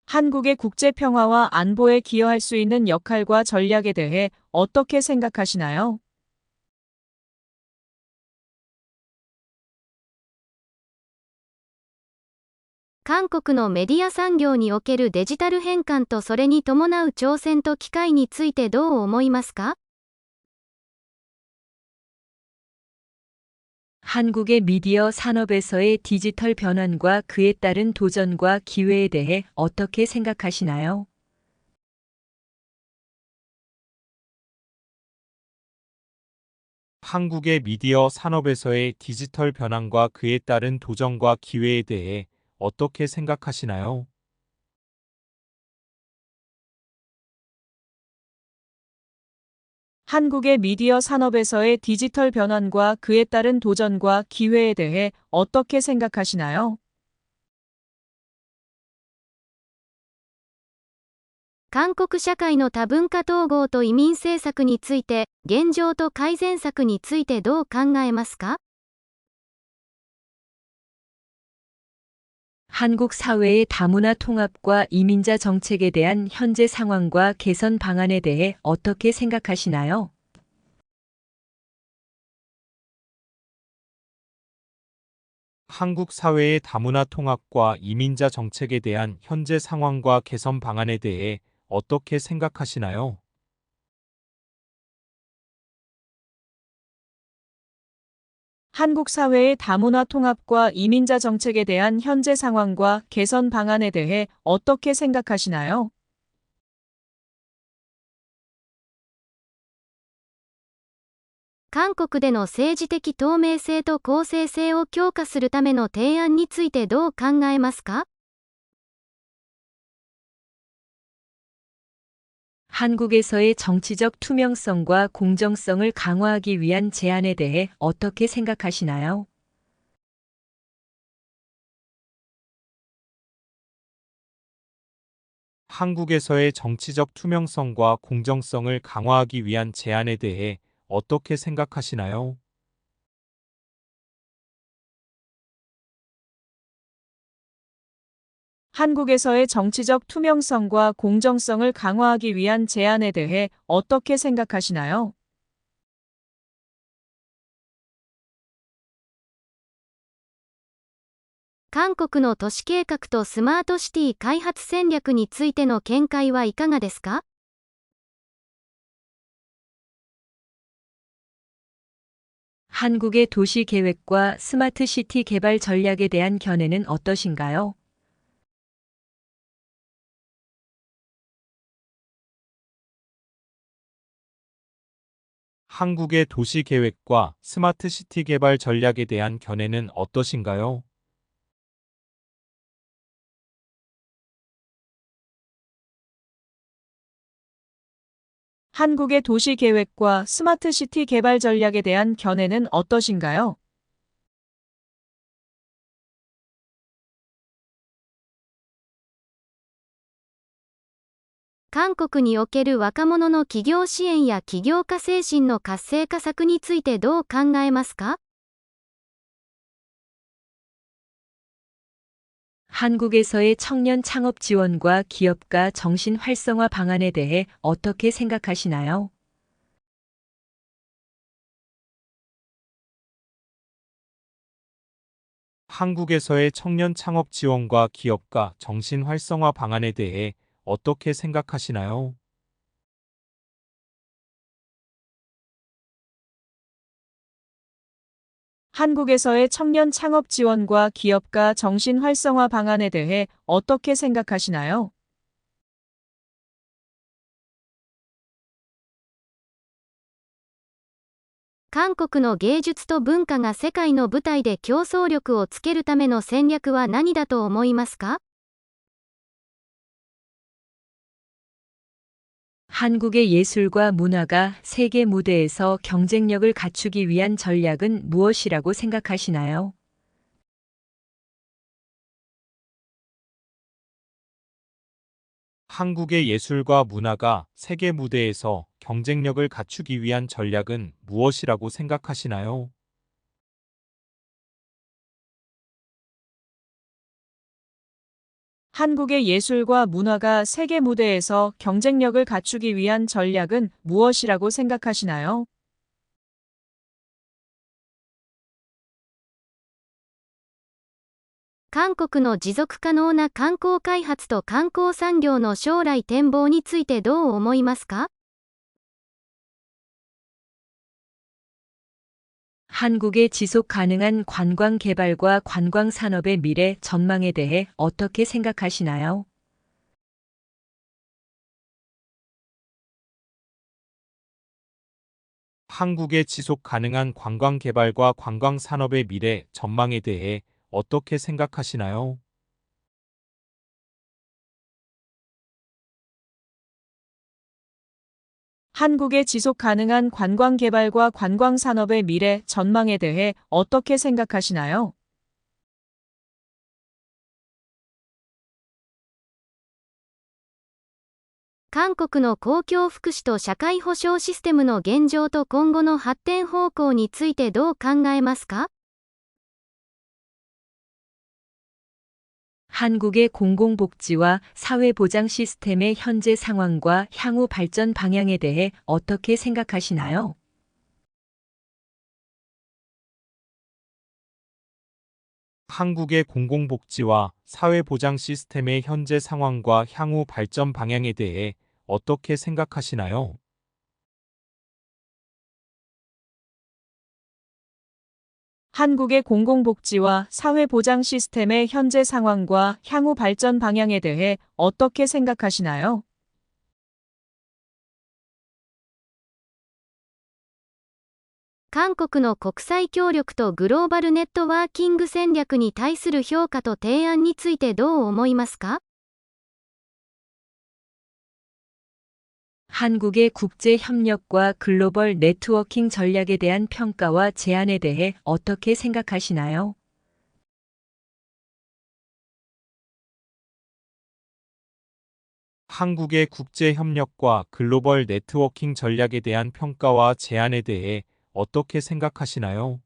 한국의 국제 평화와 안보에 기여할 수 있는 역할과 전략에 대해 어떻게 생각하시나요? 韓国のメディア産業におけるデジタル変換とそれに伴う挑戦と機会についてどう思いますか？ 한국의 미디어 산업에서의 디지털 변환과 그에 따른 도전과 기회에 대해 어떻게 생각하시나요? 한국의 미디어 산업에서의 디지털 변환과 그에 따른 도전과 기회에 대해 어떻게 생각하시나요? 한국의 미디어 산업에서의 디지털 변환과 그에 따른 도전과 기회에 대해 어떻게 생각하시나요? 韓国社会の多文化統合と移民政策について、現状と改善策についてどう考えますか？ 한국 사회의 다문화 통합과 이민자 정책에 대한 현재 상황과 개선 방안에 대해 어떻게 생각하시나요? 한국 사회의 다문화 통합과 이민자 정책에 대한 현재 상황과 개선 방안에 대해 어떻게 생각하시나요? 한국 사회의 다문화 통합과 이민자 정책에 대한 현재 상황과 개선 방안에 대해 어떻게 생각하시나요? 韓国での政治的透明性と公正性を強化するための提案についてどう考えますか？ 한국에서의 정치적 투명성과 공정성을 강화하기 위한 제안에 대해 어떻게 생각하시나요? 한국에서의 정치적 투명성과 공정성을 강화하기 위한 제안에 대해 어떻게 생각하시나요? 한국에서의 정치적 투명성과 공정성을 강화하기 위한 제안에 대해 어떻게 생각하시나요? 韓国の都市計画とスマートシティ開発戦略についての見解はいかがですか？ 한국의 도시 계획과 스마트 시티 개발 전략에 대한 견해는 어떠신가요? 한국의 도시 계획과 스마트 시티 개발 전략에 대한 견해는 어떠신가요? 한국의 도시 계획과 스마트 시티 개발 전략에 대한 견해는 어떠신가요? 韓国における若者の起業支援や起業家精神の活性化策についてどう考えますか？ 한국에서의 청년 창업 지원과 기업가 정신 활성화 방안에 대해 어떻게 생각하시나요? 한국에서의 청년 창업 지원과 기업가 정신 활성화 방안에 대해 어떻게 생각하시나요? 한국에서의 청년 창업 지원과 기업가 정신 활성화 방안에 대해 어떻게 생각하시나요?韓国の芸術と文化が世界の舞台で競争力をつけるための戦略は何だと思いますか？ 한국의 예술과 문화가 세계 무대에서 경쟁력을 갖추기 위한 전략은 무엇이라고 생각하시나요? 한국의 예술과 문화가 세계 무대에서 경쟁력을 갖추기 위한 전략은 무엇이라고 생각하시나요? 한국의 예술과 문화가 세계 무대에서 경쟁력을 갖추기 위한 전략은 무엇이라고 생각하시나요?韓国の持続可能な観光開発と観光産業の将来展望についてどう思いますか？ 한국의 지속 가능한 관광 개발과 관광 산업의 미래 전망에 대해 어떻게 생각하시나요? 한국의 지속 가능한 관광 개발과 관광 산업의 미래 전망에 대해 어떻게 생각하시나요? 한국의 지속 가능한 관광 개발과 관광 산업의 미래 전망에 대해 어떻게 생각하시나요?韓国の公共福祉と社会保障システムの現状と今後の発展方向についてどう考えますか？ 한국의 공공복지와 사회보장 시스템의 현재 상황과 향후 발전 방향에 대해 어떻게 생각하시나요? 한국의 공공복지와 사회보장 시스템의 현재 상황과 향후 발전 방향에 대해 어떻게 생각하시나요? 한국의 공공복지와 사회보장 시스템의 현재 상황과 향후 발전 방향에 대해 어떻게 생각하시나요?韓国の国際協力とグローバルネットワーキング戦略に対する評価と提案についてどう思いますか？ 한국의 국제 협력과 글로벌 네트워킹 전략에 대한 평가와 제안에 대해 어떻게 생각하시나요? 한국의 국제 협력과 글로벌 네트워킹 전략에 대한 평가와 제안에 대해 어떻게 생각하시나요?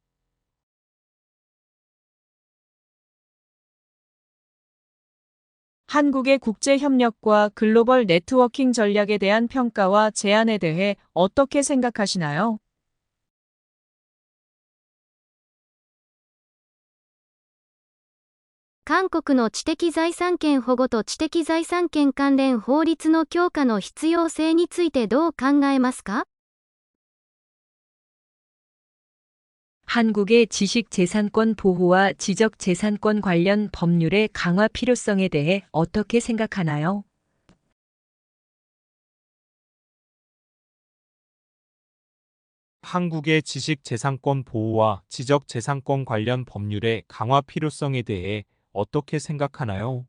한국의 국제 협력과 글로벌 네트워킹 전략에 대한 평가와 제안에 대해 어떻게 생각하시나요?韓国の知的財産権保護と知的財産権関連法律の強化の必要性についてどう考えますか？ 한국의 지식재산권 보호와 지적재산권 관련 법률의 강화 필요성에 대해 어떻게 생각하나요? 한국의 지식재산권 보호와 지적재산권 관련 법률의 강화 필요성에 대해 어떻게 생각하나요?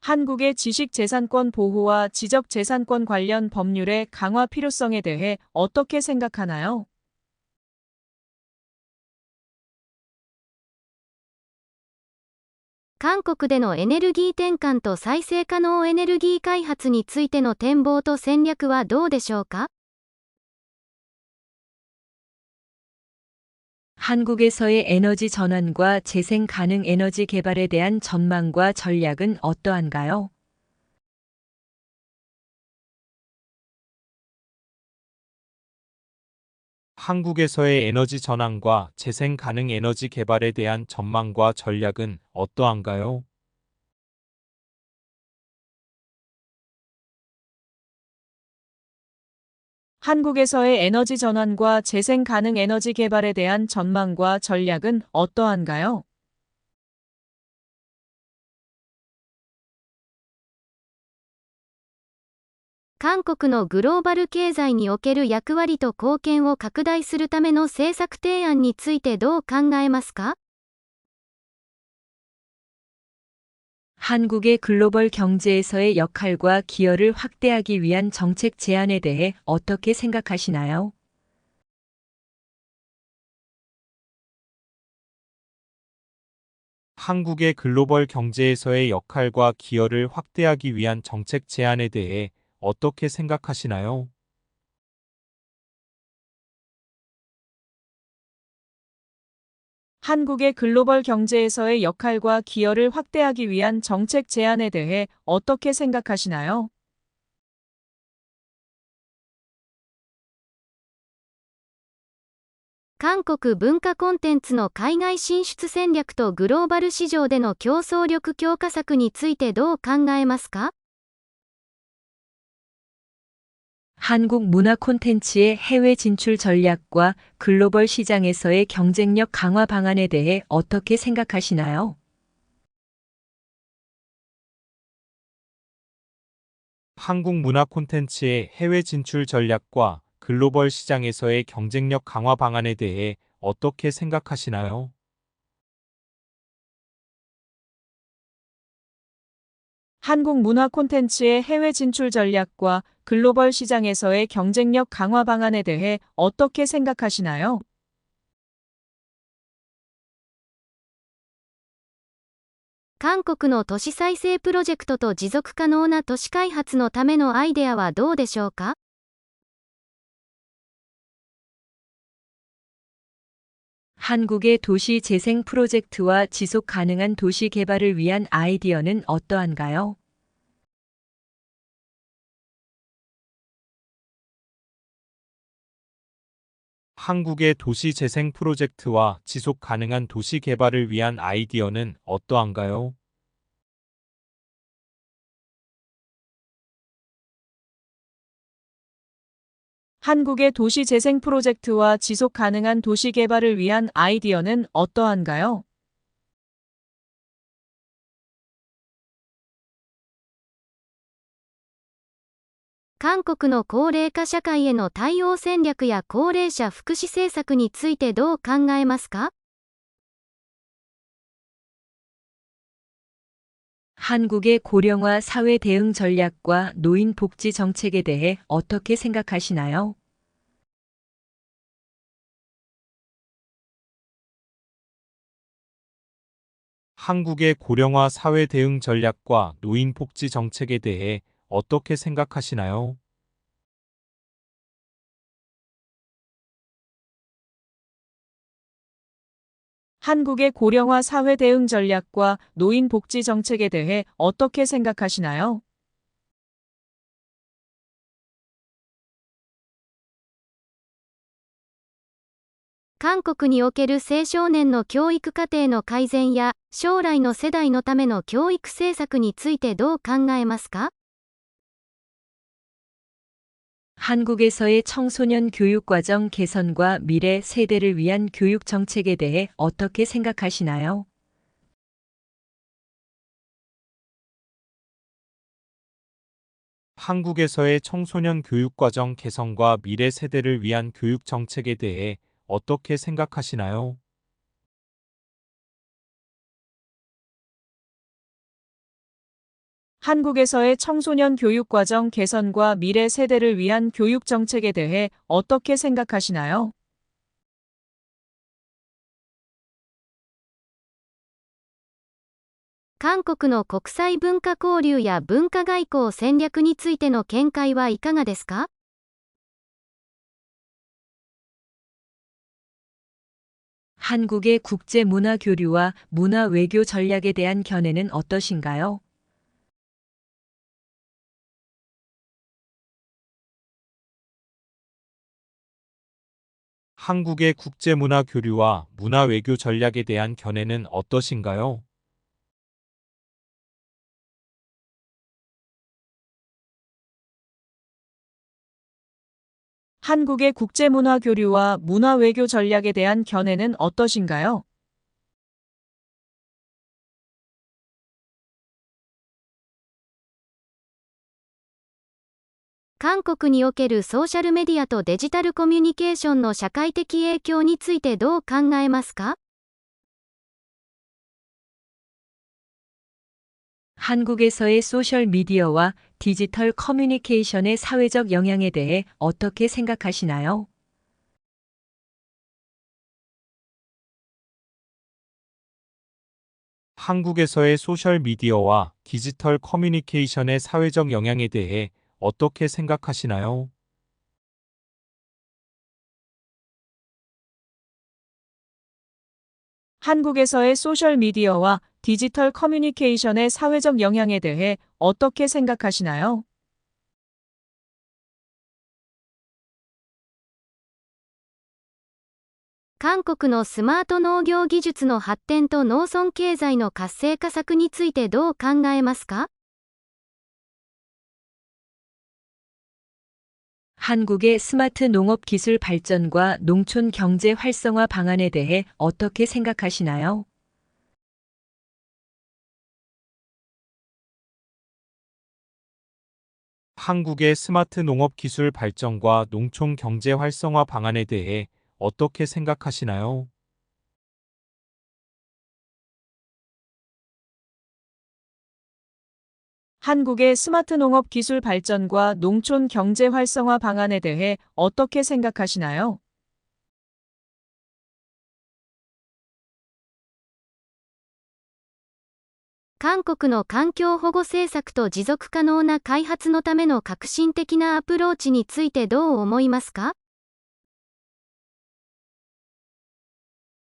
한국의 지식재산권 보호와 지적재산권 관련 법률의 강화 필요성에 대해 어떻게 생각하나요?韓国でのエネルギー転換と再生可能エネルギー開発についての展望と戦略はどうでしょうか？ 한국에서의 에너지 전환과 재생 가능 에너지 개발에 대한 전망과 전략은 어떠한가요? 한국에서의 에너지 전환과 재생 가능 에너지 개발에 대한 전망과 전략은 어떠한가요? 한국에서의 에너지 전환과 재생 가능 에너지 개발에 대한 전망과 전략은 어떠한가요?韓国のグローバル経済における役割と貢献を拡大するための政策提案についてどう考えますか？ 한국의 글로벌 경제에서의 역할과 기여를 확대하기 위한 정책 제안에 대해 어떻게 생각하시나요? 한국의 글로벌 경제에서의 역할과 기여를 확대하기 위한 정책 제안에 대해 어떻게 생각하시나요? 한국의 글로벌 경제에서의 역할과 기여를 확대하기 위한 정책 제안에 대해 어떻게 생각하시나요?韓国文化コンテンツの海外進出戦略とグローバル市場での競争力強化策についてどう考えますか？ 한국 문화 콘텐츠의 해외 진출 전략과 글로벌 시장에서의 경쟁력 강화 방안에 대해 어떻게 생각하시나요? 한국 문화 콘텐츠의 해외 진출 전략과 글로벌 시장에서의 경쟁력 강화 방안에 대해 어떻게 생각하시나요? 한국 문화 콘텐츠의 해외 진출 전략과 글로벌 시장에서의 경쟁력 강화 방안에 대해 어떻게 생각하시나요? 韓国の都市再生プロジェクトと持続可能な都市開発のためのアイデアはどうでしょうか？ 한국의 도시 재생 프로젝트와 지속 가능한 도시 개발을 위한 아이디어는 어떠한가요? 한국의 도시 재생 프로젝트와 지속 가능한 도시 개발을 위한 아이디어는 어떠한가요? 한국의 도시 재생 프로젝트와 지속 가능한 도시 개발을 위한 아이디어는 어떠한가요?韓国の高齢化社会への対応戦略や高齢者福祉政策についてどう考えますか？ 한국의 고령화 사회 대응 전략과 노인 복지 정책에 대해 어떻게 생각하시나요? 한국의 고령화 사회 대응 전략과 노인 복지 정책에 대해 어떻게 생각하시나요? 한국의 고령화 사회 대응 전략과 노인 복지 정책에 대해 어떻게 생각하시나요?韓国における青少年の教育課程の改善や将来の世代のための教育政策についてどう考えますか？ 한국에서의 청소년 교육과정 개선과 미래 세대를 위한 교육 정책에 대해 어떻게 생각하시나요? 한국에서의 청소년 교육과정 개선과 미래 세대를 위한 교육 정책에 대해 어떻게 생각하시나요? 한국에서의 청소년 교육과정 개선과 미래 세대를 위한 교육 정책에 대해 어떻게 생각하시나요? 韓国の国際文化交流や文化外交戦略についての見解はいかがですか？ 한국의 국제 문화 교류와 문화 외교 전략에 대한 견해는 어떠신가요? 한국의 국제문화 교류와 문화 외교 전략에 대한 견해는 어떠신가요? 한국의 국제문화 교류와 문화 외교 전략에 대한 견해는 어떠신가요?韓国におけるソーシャルメディアとデジタルコミュニケーションの社会的影響についてどう考えますか？ 한국에서의 소셜 미디어와 디지털 커뮤니케이션의 사회적 영향에 대해 어떻게 생각하시나요? 한국에서의 소셜미디어와 디지털 커뮤니케이션의 사회적 영향에 대해 어떻게 생각하시나요? 한국에서의 소셜미디어와 디지털 커뮤니케이션의 사회적 영향에 대해 어떻게 생각하시나요?韓国のスマート農業技術の発展と農村経済の活性化策についてどう考えますか？ 한국의 스마트 농업 기술 발전과 농촌 경제 활성화 방안에 대해 어떻게 생각하시나요? 한국의 스마트 농업 기술 발전과 농촌 경제 활성화 방안에 대해 어떻게 생각하시나요? 한국의 스마트 농업 기술 발전과 농촌 경제 활성화 방안에 대해 어떻게 생각하시나요?韓国の環境保護政策と持続可能な開発のための革新的なアプローチについてどう思いますか？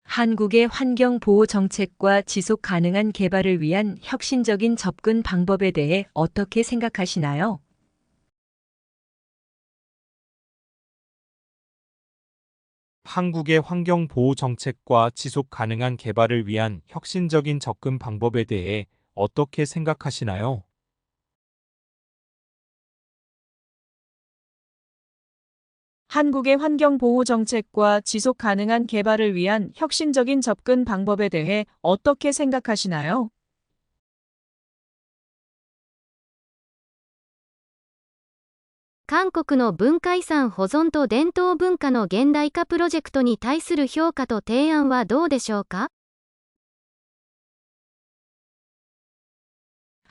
한국의 환경 보호 정책과 지속 가능한 개발을 위한 혁신적인 접근 방법에 대해 어떻게 생각하시나요? 한국의 환경 보호 정책과 지속 가능한 개발을 위한 혁신적인 접근 방법에 대해 어떻게 생각하시나요? 한국의 환경 보호 정책과 지속 가능한 개발을 위한 혁신적인 접근 방법에 대해 어떻게 생각하시나요?韓国の文化遺産保存と伝統文化の現代化プロジェクトに対する評価と提案はどうでしょうか？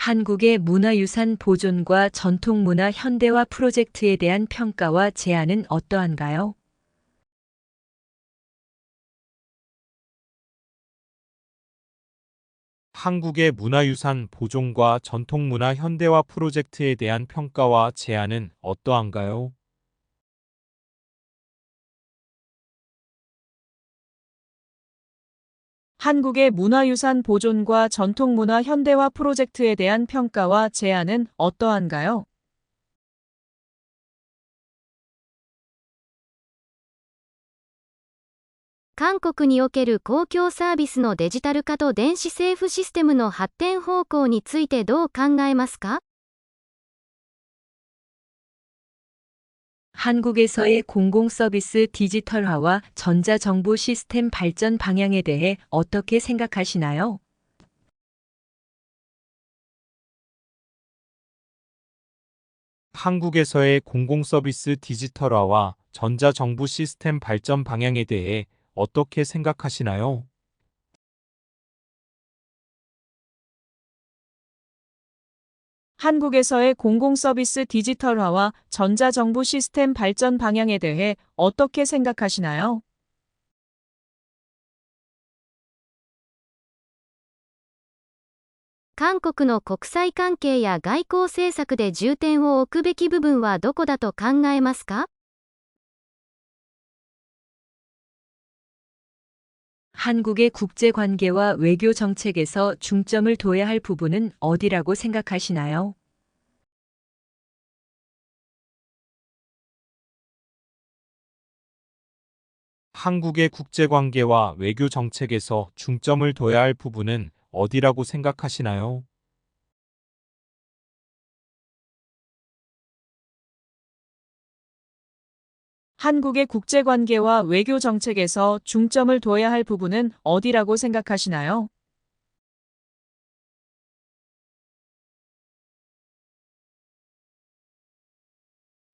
한국의 문화유산 보존과 전통문화 현대화 프로젝트에 대한 평가와 제안은 어떠한가요? 한국의 문화유산 보존과 전통문화 현대화 프로젝트에 대한 평가와 제안은 어떠한가요? 한국의 문화유산 보존과 전통문화 현대화 프로젝트에 대한 평가와 제안은 어떠한가요?韓国における公共サービスのデジタル化と電子政府システムの発展方向についてどう考えますか？ 한국에서의 공공서비스 디지털화와 전자정부 시스템 발전 방향에 대해 어떻게 생각하시나요? 한국에서의 공공서비스 디지털화와 전자정부 시스템 발전 방향에 대해 어떻게 생각하시나요? 한국에서의 공공서비스 디지털화와 전자정부 시스템 발전 방향에 대해 어떻게 생각하시나요?韓国の国際関係や外交政策で重点を置くべき部分はどこだと考えますか？ 한국의 국제관계와 외교 정책에서 중점을 둬야 할 부분은 어디라고 생각하시나요? 한국의 국제관계와 외교 정책에서 중점을 둬야 할 부분은 어디라고 생각하시나요? 한국의 국제관계와 외교 정책에서 중점을 둬야 할 부분은 어디라고 생각하시나요?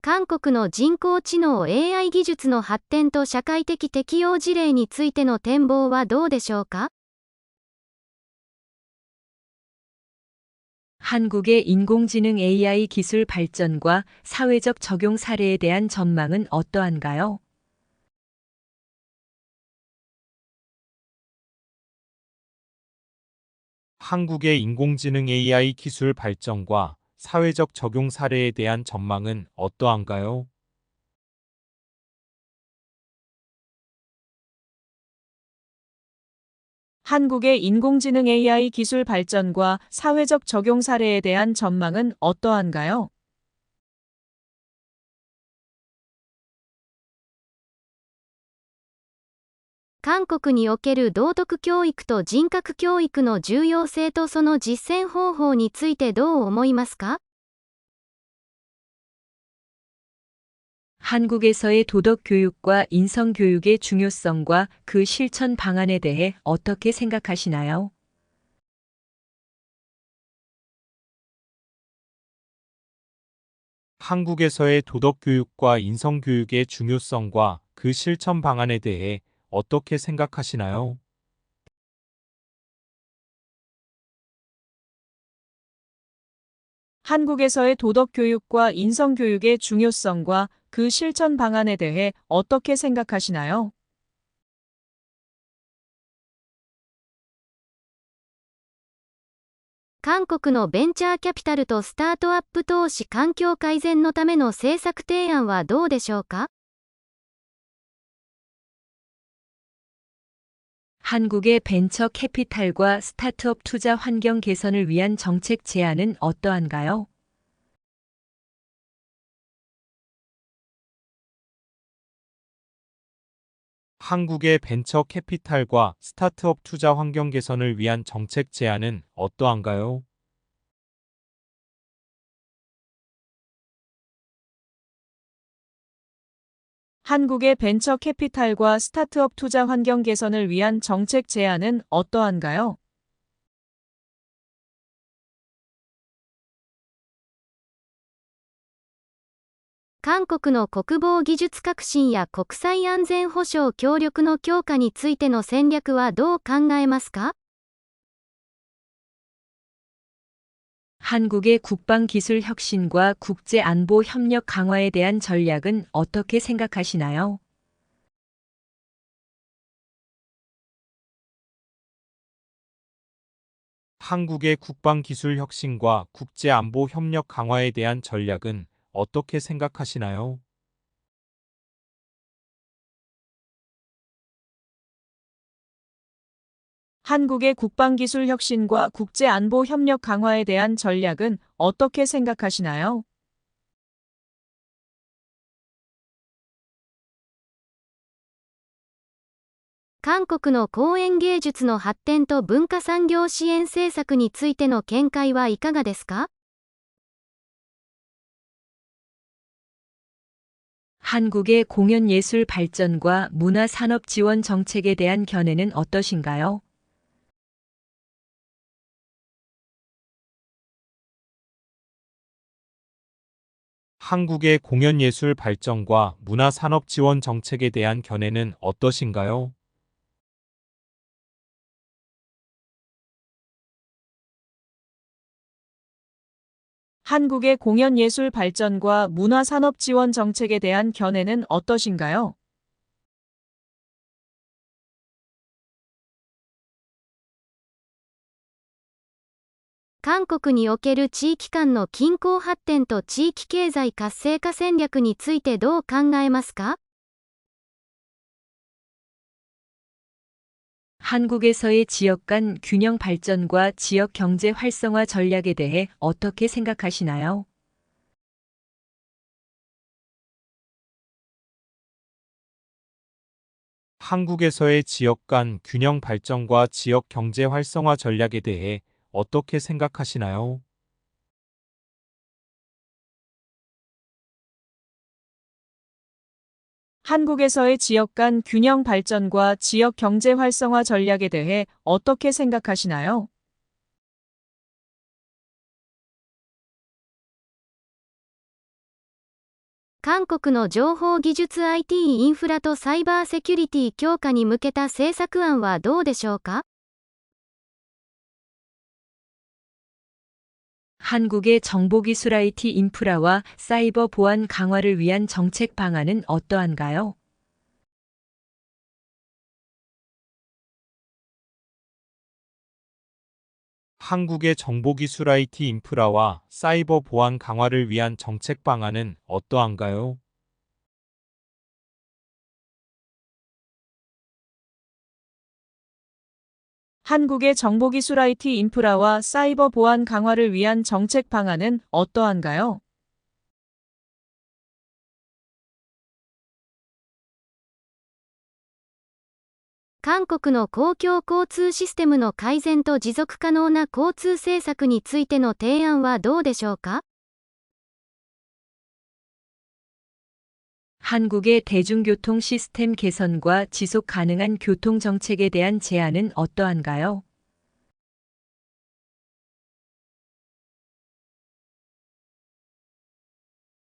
韓国の人工知能 AI 技術の発展と社会的適用事例についての展望はどうでしょうか？ 한국의 인공지능 AI 기술 발전과 사회적 적용 사례에 대한 전망은 어떠한가요? 한국의 인공지능 AI 기술 발전과 사회적 적용 사례에 대한 전망은 어떠한가요? 한국의 인공지능 AI 기술 발전과 사회적 적용 사례에 대한 전망은 어떠한가요?韓国における道徳教育と人格教育の重要性とその実践方法についてどう思いますか？ 한국에서의 도덕 교육과 인성 교육의 중요성과 그 실천 방안에 대해 어떻게 생각하시나요? 한국에서의 도덕교육과 인성교육의 중요성과 그 실천 방안에 대해 어떻게 생각하시나요? 한국에서의 도덕 교육과 인성 교육의 중요성과 그 실천 방안에 대해 어떻게 생각하시나요?韓国のベンチャーキャピタルとスタートアップ投資環境改善のための政策提案はどうでしょうか？ 한국의 벤처 캐피탈과 스타트업 투자 환경 개선을 위한 정책 제안은 어떠한가요? 한국의 벤처 캐피탈과 스타트업 투자 환경 개선을 위한 정책 제안은 어떠한가요? 한국의 벤처 캐피탈과 스타트업 투자 환경 개선을 위한 정책 제안은 어떠한가요?韓国の国防技術革新や国際安全保障協力の強化についての戦略はどう考えますか？ 한국의 국방기술 혁신과 국제안보 협력 강화에 대한 전략은 어떻게 생각하시나요? 한국의 국방기술 혁신과 국제안보 협력 강화에 대한 전략은 어떻게 생각하시나요? 한국의 국방기술 혁신과 국제안보 협력 강화에 대한 전략은 어떻게 생각하시나요?韓国の公園芸術の発展と文化産業支援政策についての見解はいかがですか？ 한국의 공연예술 발전과 문화산업 지원 정책에 대한 견해는 어떠신가요? 한국의 공연예술 발전과 문화산업 지원 정책에 대한 견해는 어떠신가요? 한국의 공연예술 발전과 문화산업 지원 정책에 대한 견해는 어떠신가요?韓国における地域間の均衡発展と地域経済活性化戦略についてどう考えますか？ 한국에서의 지역 간 균형 발전과 지역 경제 활성화 전략에 대해 어떻게 생각하시나요? 한국에서의 지역 간 균형 발전과 지역 경제 활성화 전략에 대해 어떻게 생각하시나요? 한국에서의 지역 간 균형 발전과 지역 경제 활성화 전략에 대해 어떻게 생각하시나요?韓国の情報技術 IT インフラとサイバーセキュリティ強化に向けた政策案はどうでしょうか？ 한국의 정보기술 IT 인프라와 사이버 보안 강화를 위한 정책 방안은 어떠한가요? 한국의 정보기술 IT 인프라와 사이버 보안 강화를 위한 정책 방안은 어떠한가요? 한국의 정보기술 IT 인프라와 사이버 보안 강화를 위한 정책 방안은 어떠한가요?韓国の公共交通システムの改善と持続可能な交通政策についての提案はどうでしょうか？ 한국의 대중교통 시스템 개선과 지속 가능한 교통 정책에 대한 제안은 어떠한가요?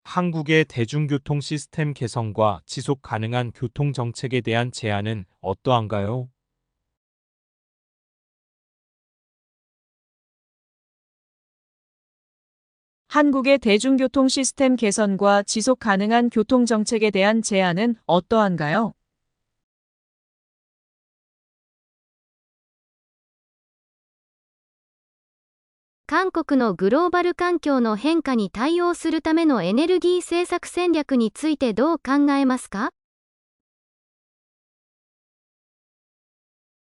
한국의 대중교통 시스템 개선과 지속 가능한 교통 정책에 대한 제안은 어떠한가요? 한국의 대중교통 시스템 개선과 지속 가능한 교통 정책에 대한 제안은 어떠한가요?韓国のグローバル環境の変化に対応するためのエネルギー政策戦略についてどう考えますか？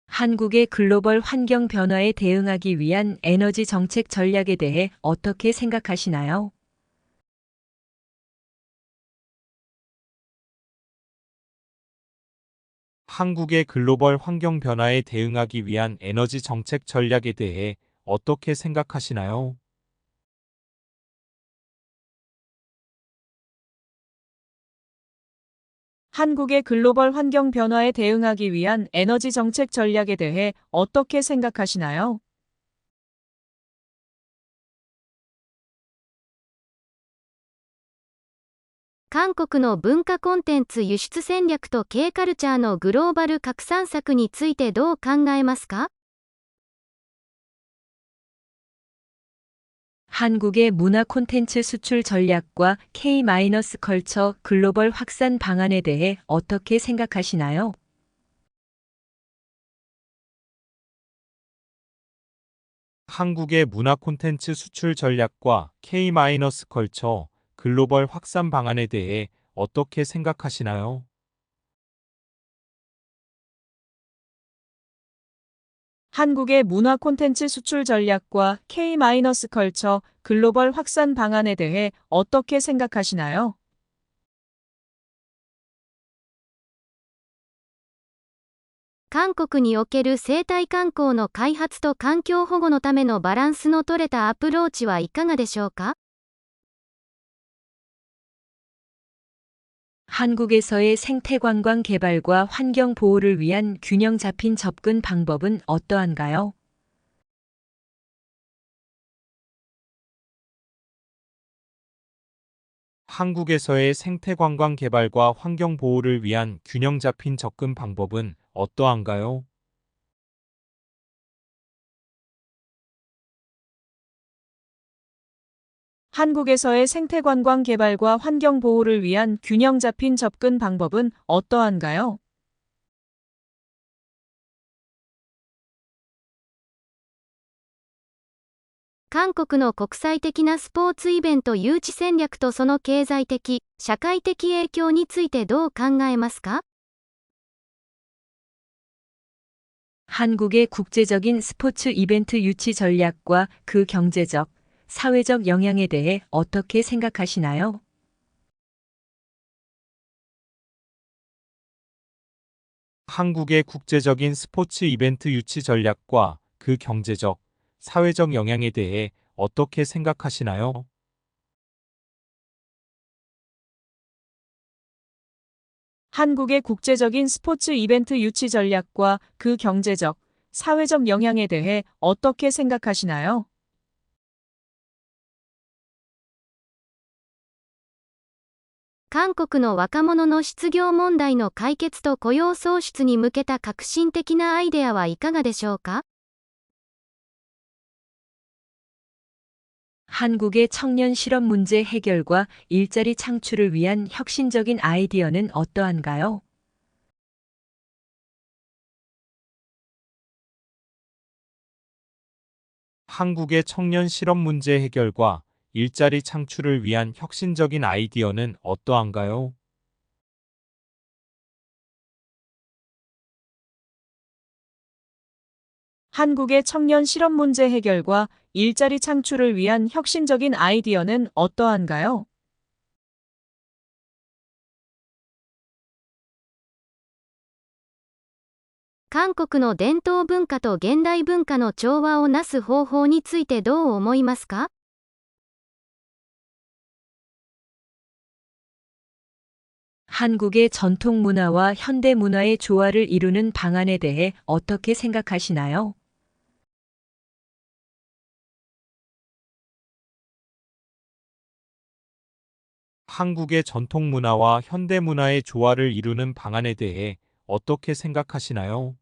한국의 글로벌 환경 변화에 대응하기 위한 에너지 정책 전략에 대해 어떻게 생각하시나요? 한국의 글로벌 환경 변화에 대응하기 위한 에너지 정책 전략에 대해 어떻게 생각하시나요? 한국의 글로벌 환경 변화에 대응하기 위한 에너지 정책 전략에 대해 어떻게 생각하시나요?韓国の文化コンテンツ輸出戦略と K カルチャーのグローバル拡散策についてどう考えますか？ 한국의 문화 콘텐츠 수출 전략과 K-컬처 글로벌 확산 방안에 대해 어떻게 생각하시나요? 한국의 문화 콘텐츠 수출 전략과 K-컬처 글로벌 확산 방안에 대해 어떻게 생각하시나요? 한국의 문화 콘텐츠 수출 전략과 K-컬처 글로벌 확산 방안에 대해 어떻게 생각하시나요? 韓国における生態観光の開発と環境保護のためのバランスの取れたアプローチはいかがでしょうか？ 한국에서의 생태관광 개발과 환경 보호를 위한 균형 잡힌 접근 방법은 어떠한가요? 한국에서의 생태관광 개발과 환경 보호를 위한 균형 잡힌 접근 방법은 어떠한가요? 한국에서의 생태관광 개발과 환경 보호를 위한 균형 잡힌 접근 방법은 어떠한가요?韓国の国際的なスポーツイベント誘致戦略とその経済的、社会的影響についてどう考えますか？ 한국의 국제적인 스포츠 이벤트 유치 전략과 그 경제적, 사회적 영향에 대해 어떻게 한국의 국제적인 스포츠 이벤트 유치 전략과 그 경제적, 사회적 영향에 대해 어떻게 생각하시나요? 韓国の若者の失業問題の解決と雇用創出に向けた革新的なアイデアはいかがでしょうか？ 한국의 청년 실업 문제 해결과 일자리 창출을 위한 혁신적인 아이디어는 어떠한가요? 한국의 청년 실업 문제 해결과 일자리 창출을 위한 혁신적인 아이디어는 어떠한가요? 한국의 청년 실업 문제 해결과 일자리 창출을 위한 혁신적인 아이디어는 어떠한가요?韓国の伝統文化と現代文化の調和をなす方法についてどう思いますか？ 한국의 전통 문화와 현대 문화의 조화를 이루는 방안에 대해 어떻게 생각하시나요? 한국의 전통 문화와 현대 문화의 조화를 이루는 방안에 대해 어떻게 생각하시나요?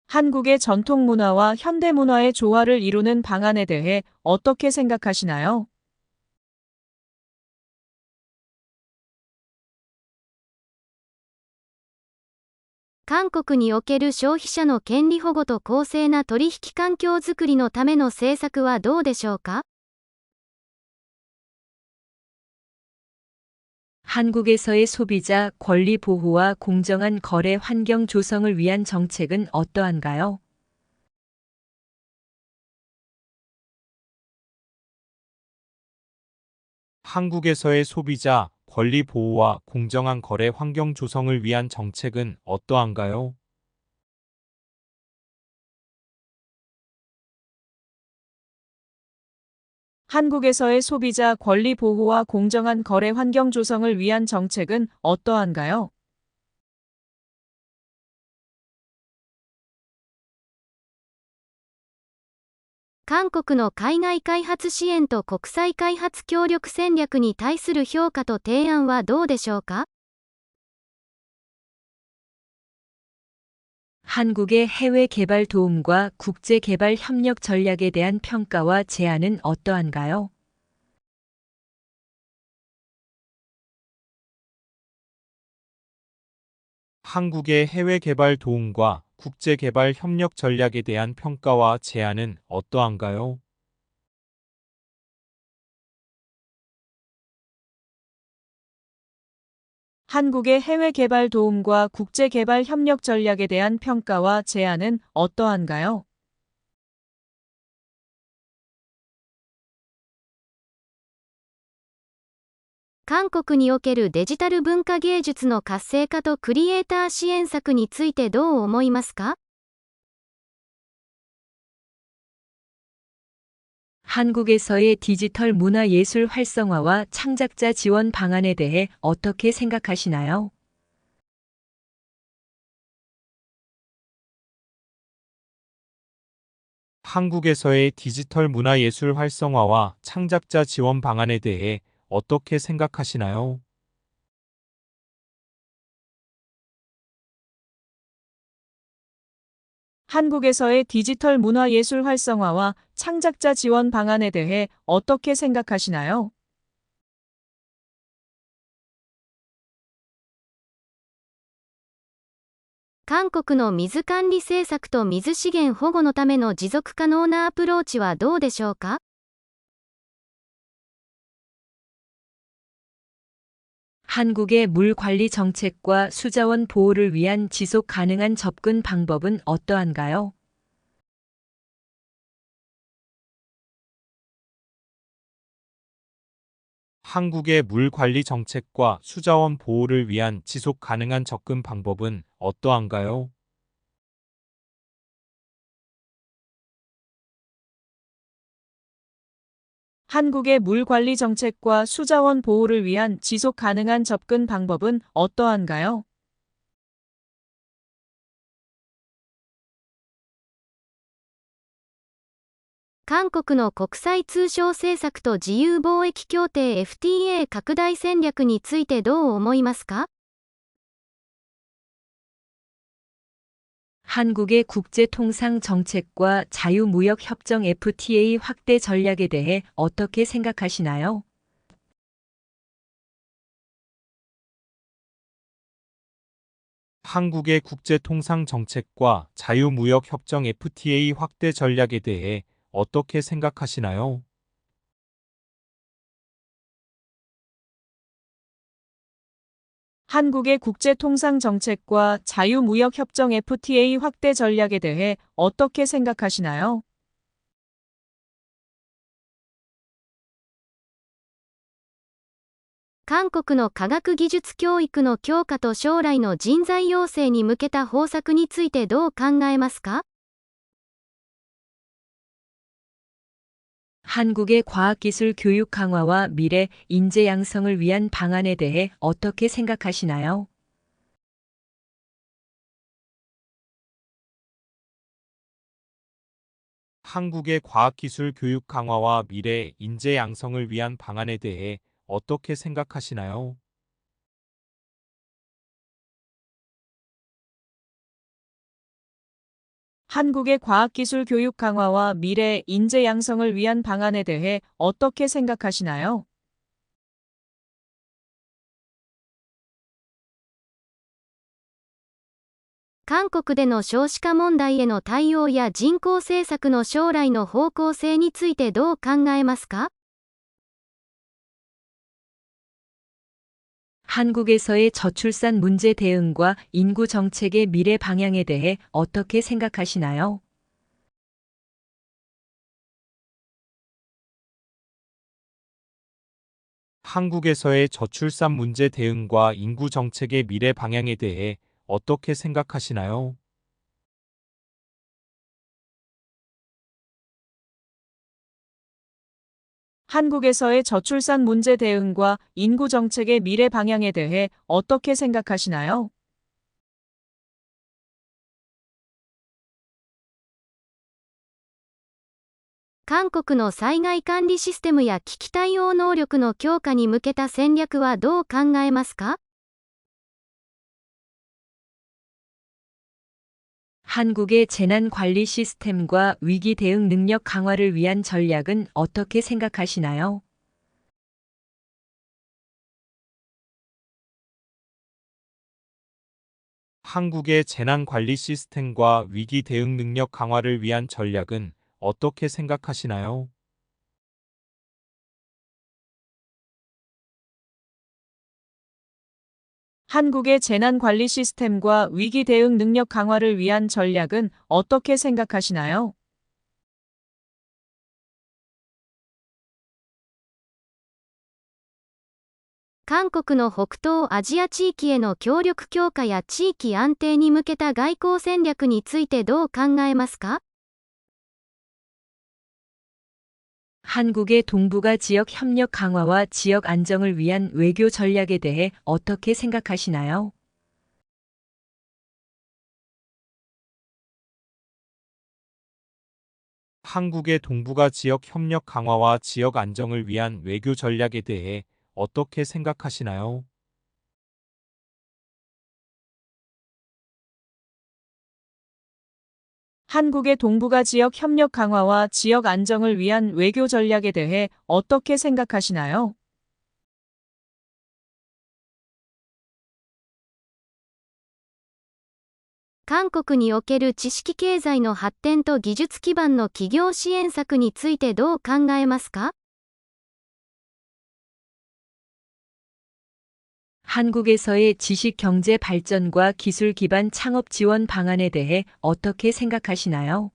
한국의 전통 문화와 현대 문화의 조화를 이루는 방안에 대해 어떻게 생각하시나요? 韓国における消費者の権利保護と公正な取引環境づくりのための政策はどうでしょうか？ 한국에서의 소비자 권리 보호와 공정한 거래 환경 조성을 위한 정책은 어떠한가요? 한국에서의 소비자 권리 보호와 공정한 거래 환경 조성을 위한 정책은 어떠한가요? 한국에서의 소비자 권리 보호와 공정한 거래 환경 조성을 위한 정책은 어떠한가요?韓国の海外開発支援と国際開発協力戦略に対する評価と提案はどうでしょうか？ 한국의 해외 개발 도움과 국제 개발 협력 전략에 대한 평가와 제안은 어떠한가요? 한국의 해외 개발 도움과 국제 개발 협력 전략에 대한 평가와 제안은 어떠한가요? 한국의 해외 개발 도움과 국제 개발 협력 전략에 대한 평가와 제안은 어떠한가요? 韓国におけるデジタル文化芸術の活性化とクリエイター支援策についてどう思いますか？ 한국에서의 디지털 문화 예술 활성화와 창작자 지원 방안에 대해 어떻게 생각하시나요? 한국에서의 디지털 문화예술 활성화와 창작자 지원 방안에 대해 어떻게 생각하시나요? 한국에서의 디지털 문화 예술 활성화와 창작자 지원 방안에 대해 어떻게 생각하시나요? 韓国の水管理政策と水資源保護のための持続可能なアプローチはどうでしょうか？ 한국의 물 관리 정책과 수자원 보호를 위한 지속 가능한 접근 방법은 어떠한가요? 한국의 물 관리 정책과 수자원 보호를 위한 지속 가능한 접근 방법은 어떠한가요? 한국의 물 관리 정책과 수자원 보호를 위한 지속 가능한 접근 방법은 어떠한가요?韓国の国際通商政策と自由貿易協定 FTA 拡大戦略についてどう思いますか？ 한국의 국제통상 정책과 자유무역협정 FTA 확대 전략에 대해 어떻게 생각하시나요? 한국의 국제통상 정책과 자유무역협정 FTA 확대 전략에 대해 어떻게 생각하시나요? 한국의 국제통상 정책과 자유무역협정 FTA 확대 전략에 대해 어떻게 생각하시나요? 韓国の科学技術教育の強化と将来の人材養成に向けた方策についてどう考えますか？ 한국의 과학기술 교육 강화와 미래 인재 양성을 위한 방안에 대해 어떻게 생각하시나요? 한국의 과학기술 교육 강화와 미래 인재 양성을 위한 방안에 대해 어떻게 생각하시나요? '한국의 과학기술 교육 강화와 미래 인재 양성을 위한 방안에 대해 어떻게 생각하시나요? 韓国での少子化問題への対応や人口政策の将来の方向性についてどう考えますか？ 한국에서의 저출산 문제 대응과 인구 정책의 미래 방향에 대해 어떻게 생각하시나요? 한국에서의 저출산 문제 대응과 인구 정책의 미래 방향에 대해 어떻게 생각하시나요? 한국에서의 저출산 문제 대응과 인구 정책의 미래 방향에 대해 어떻게 생각하시나요? 韓国の災害管理システムや危機対応能力の強化に向けた戦略はどう考えますか？ 한국의 재난 관리 시스템과 위기 대응 능력 강화를 위한 전략은 어떻게 생각하시나요? 한국의 재난 관리 시스템과 위기 대응 능력 강화를 위한 전략은 어떻게 생각하시나요? 한국의 재난 관리 시스템과 위기 대응 능력 강화를 위한 전략은 어떻게 생각하시나요? 韓国の北東アジア地域への協力強化や地域安定に向けた外交戦略についてどう考えますか？ 한국의 동북아 지역 협력 강화와 지역 안정을 위한 외교 전략에 대해 어떻게 생각하시나요? 한국의 동북아 지역 협력 강화와 지역 안정을 위한 외교 전략에 대해 어떻게 생각하시나요? '한국의 동북아 지역 협력 강화와 지역 안정을 위한 외교 전략에 대해 어떻게 생각하시나요? 韓国における知識経済の発展と技術基盤の企業支援策についてどう考えますか？ 한국에서의 지식 경제 발전과 기술 기반 창업 지원 방안에 대해 어떻게 생각하시나요?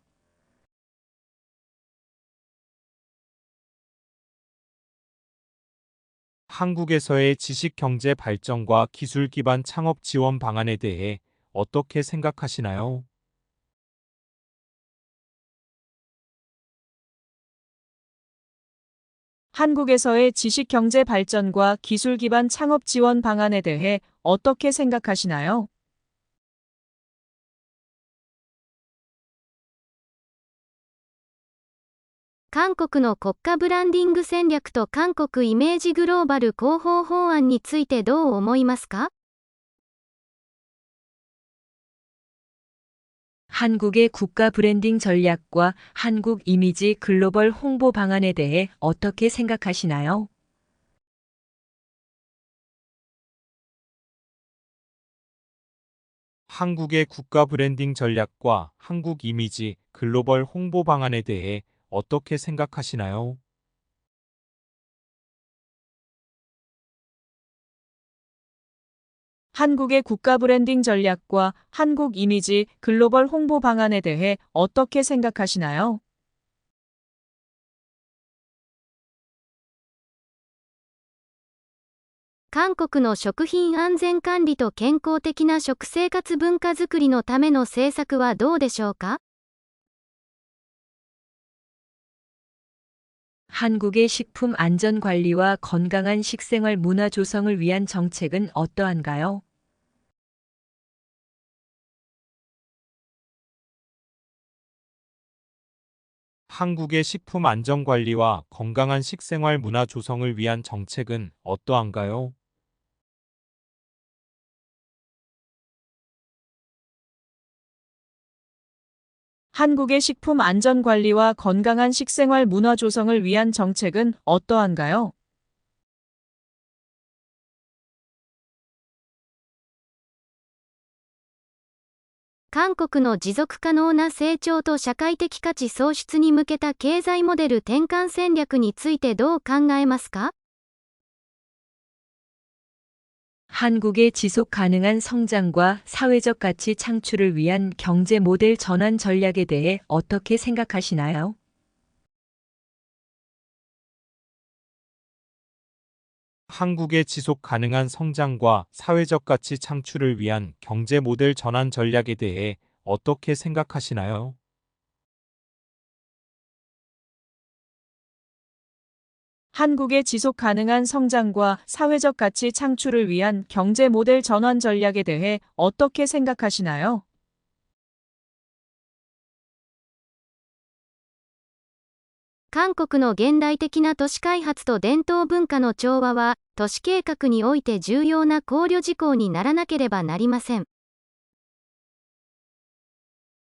한국에서의 지식 경제 발전과 기술 기반 창업 지원 방안에 대해 어떻게 생각하시나요? 한국에서의 지식 경제 발전과 기술 기반 창업 지원 방안에 대해 어떻게 생각하시나요?韓国の国家ブランディング戦略と韓国イメージグローバル広報法案についてどう思いますか？ 한국의 국가 브랜딩 전략과 한국 이미지 글로벌 홍보 방안에 대해 어떻게 생각하시나요? 한국의 국가 브랜딩 전략과 한국 이미지 글로벌 홍보 방안에 대해 어떻게 생각하시나요? 한국의 국가 브랜딩 전략과 한국 이미지 글로벌 홍보 방안에 대해 어떻게 생각하시나요?韓国の食品安全管理と健康的な食生活文化づくりのための政策はどうでしょうか？ 한국의 식품 안전 관리와 건강한 식생활 문화 조성을 위한 정책은 어떠한가요? 한국의 식품 안전 관리와 건강한 식생활 문화 조성을 위한 정책은 어떠한가요? 한국의 식품 안전 관리와 건강한 식생활 문화 조성을 위한 정책은 어떠한가요?韓国の持続可能な成長と社会的価値創出に向けた経済モデル転換戦略についてどう考えますか？ 한국의 지속 가능한 성장과 사회적 가치 창출을 위한 경제 모델 전환 전략에 대해 어떻게 생각하시나요? 한국의 지속 가능한 성장과 사회적 가치 창출을 위한 경제 모델 전환 전략에 대해 어떻게 생각하시나요? 한국의 지속 가능한 성장과 사회적 가치 창출을 위한 경제 모델 전환 전략에 대해 어떻게 생각하시나요?韓国の現代的な都市開発と伝統文化の調和は、都市計画において重要な考慮事項にならなければなりません。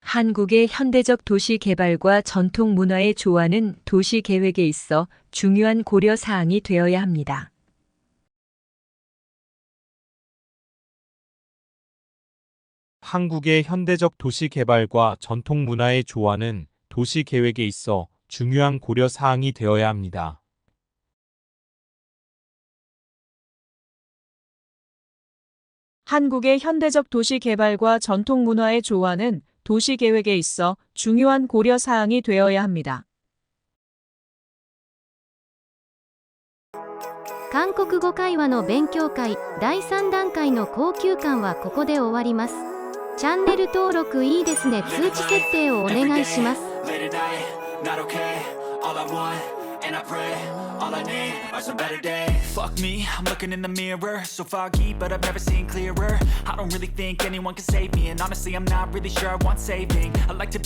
한국의 현대적 도시 개발과 전통 문화의 조화는 도시 계획에 있어 중요한 고려 사항이 되어야 합니다. 한국의 현대적 도시 개발과 전통 문화의 조화는 도시 계획에 있어 중요한 고려 사항이 되어야 합니다. 한국의 현대적 도시 개발과 전통 문화의 조화는 도시 계획에 있어 중요한 고려 사항이 되어야 합니다. 韓国語会話の勉強会第3段階の高級感はここで終わります。チャンネル登録いいですね。通知設定をお願いします。 And I pray, all I need are some better days. Fuck me, I'm looking in the mirror. So foggy, but I've never seen clearer. I don't really think anyone can save me. And honestly, I'm not really sure I want saving. I like to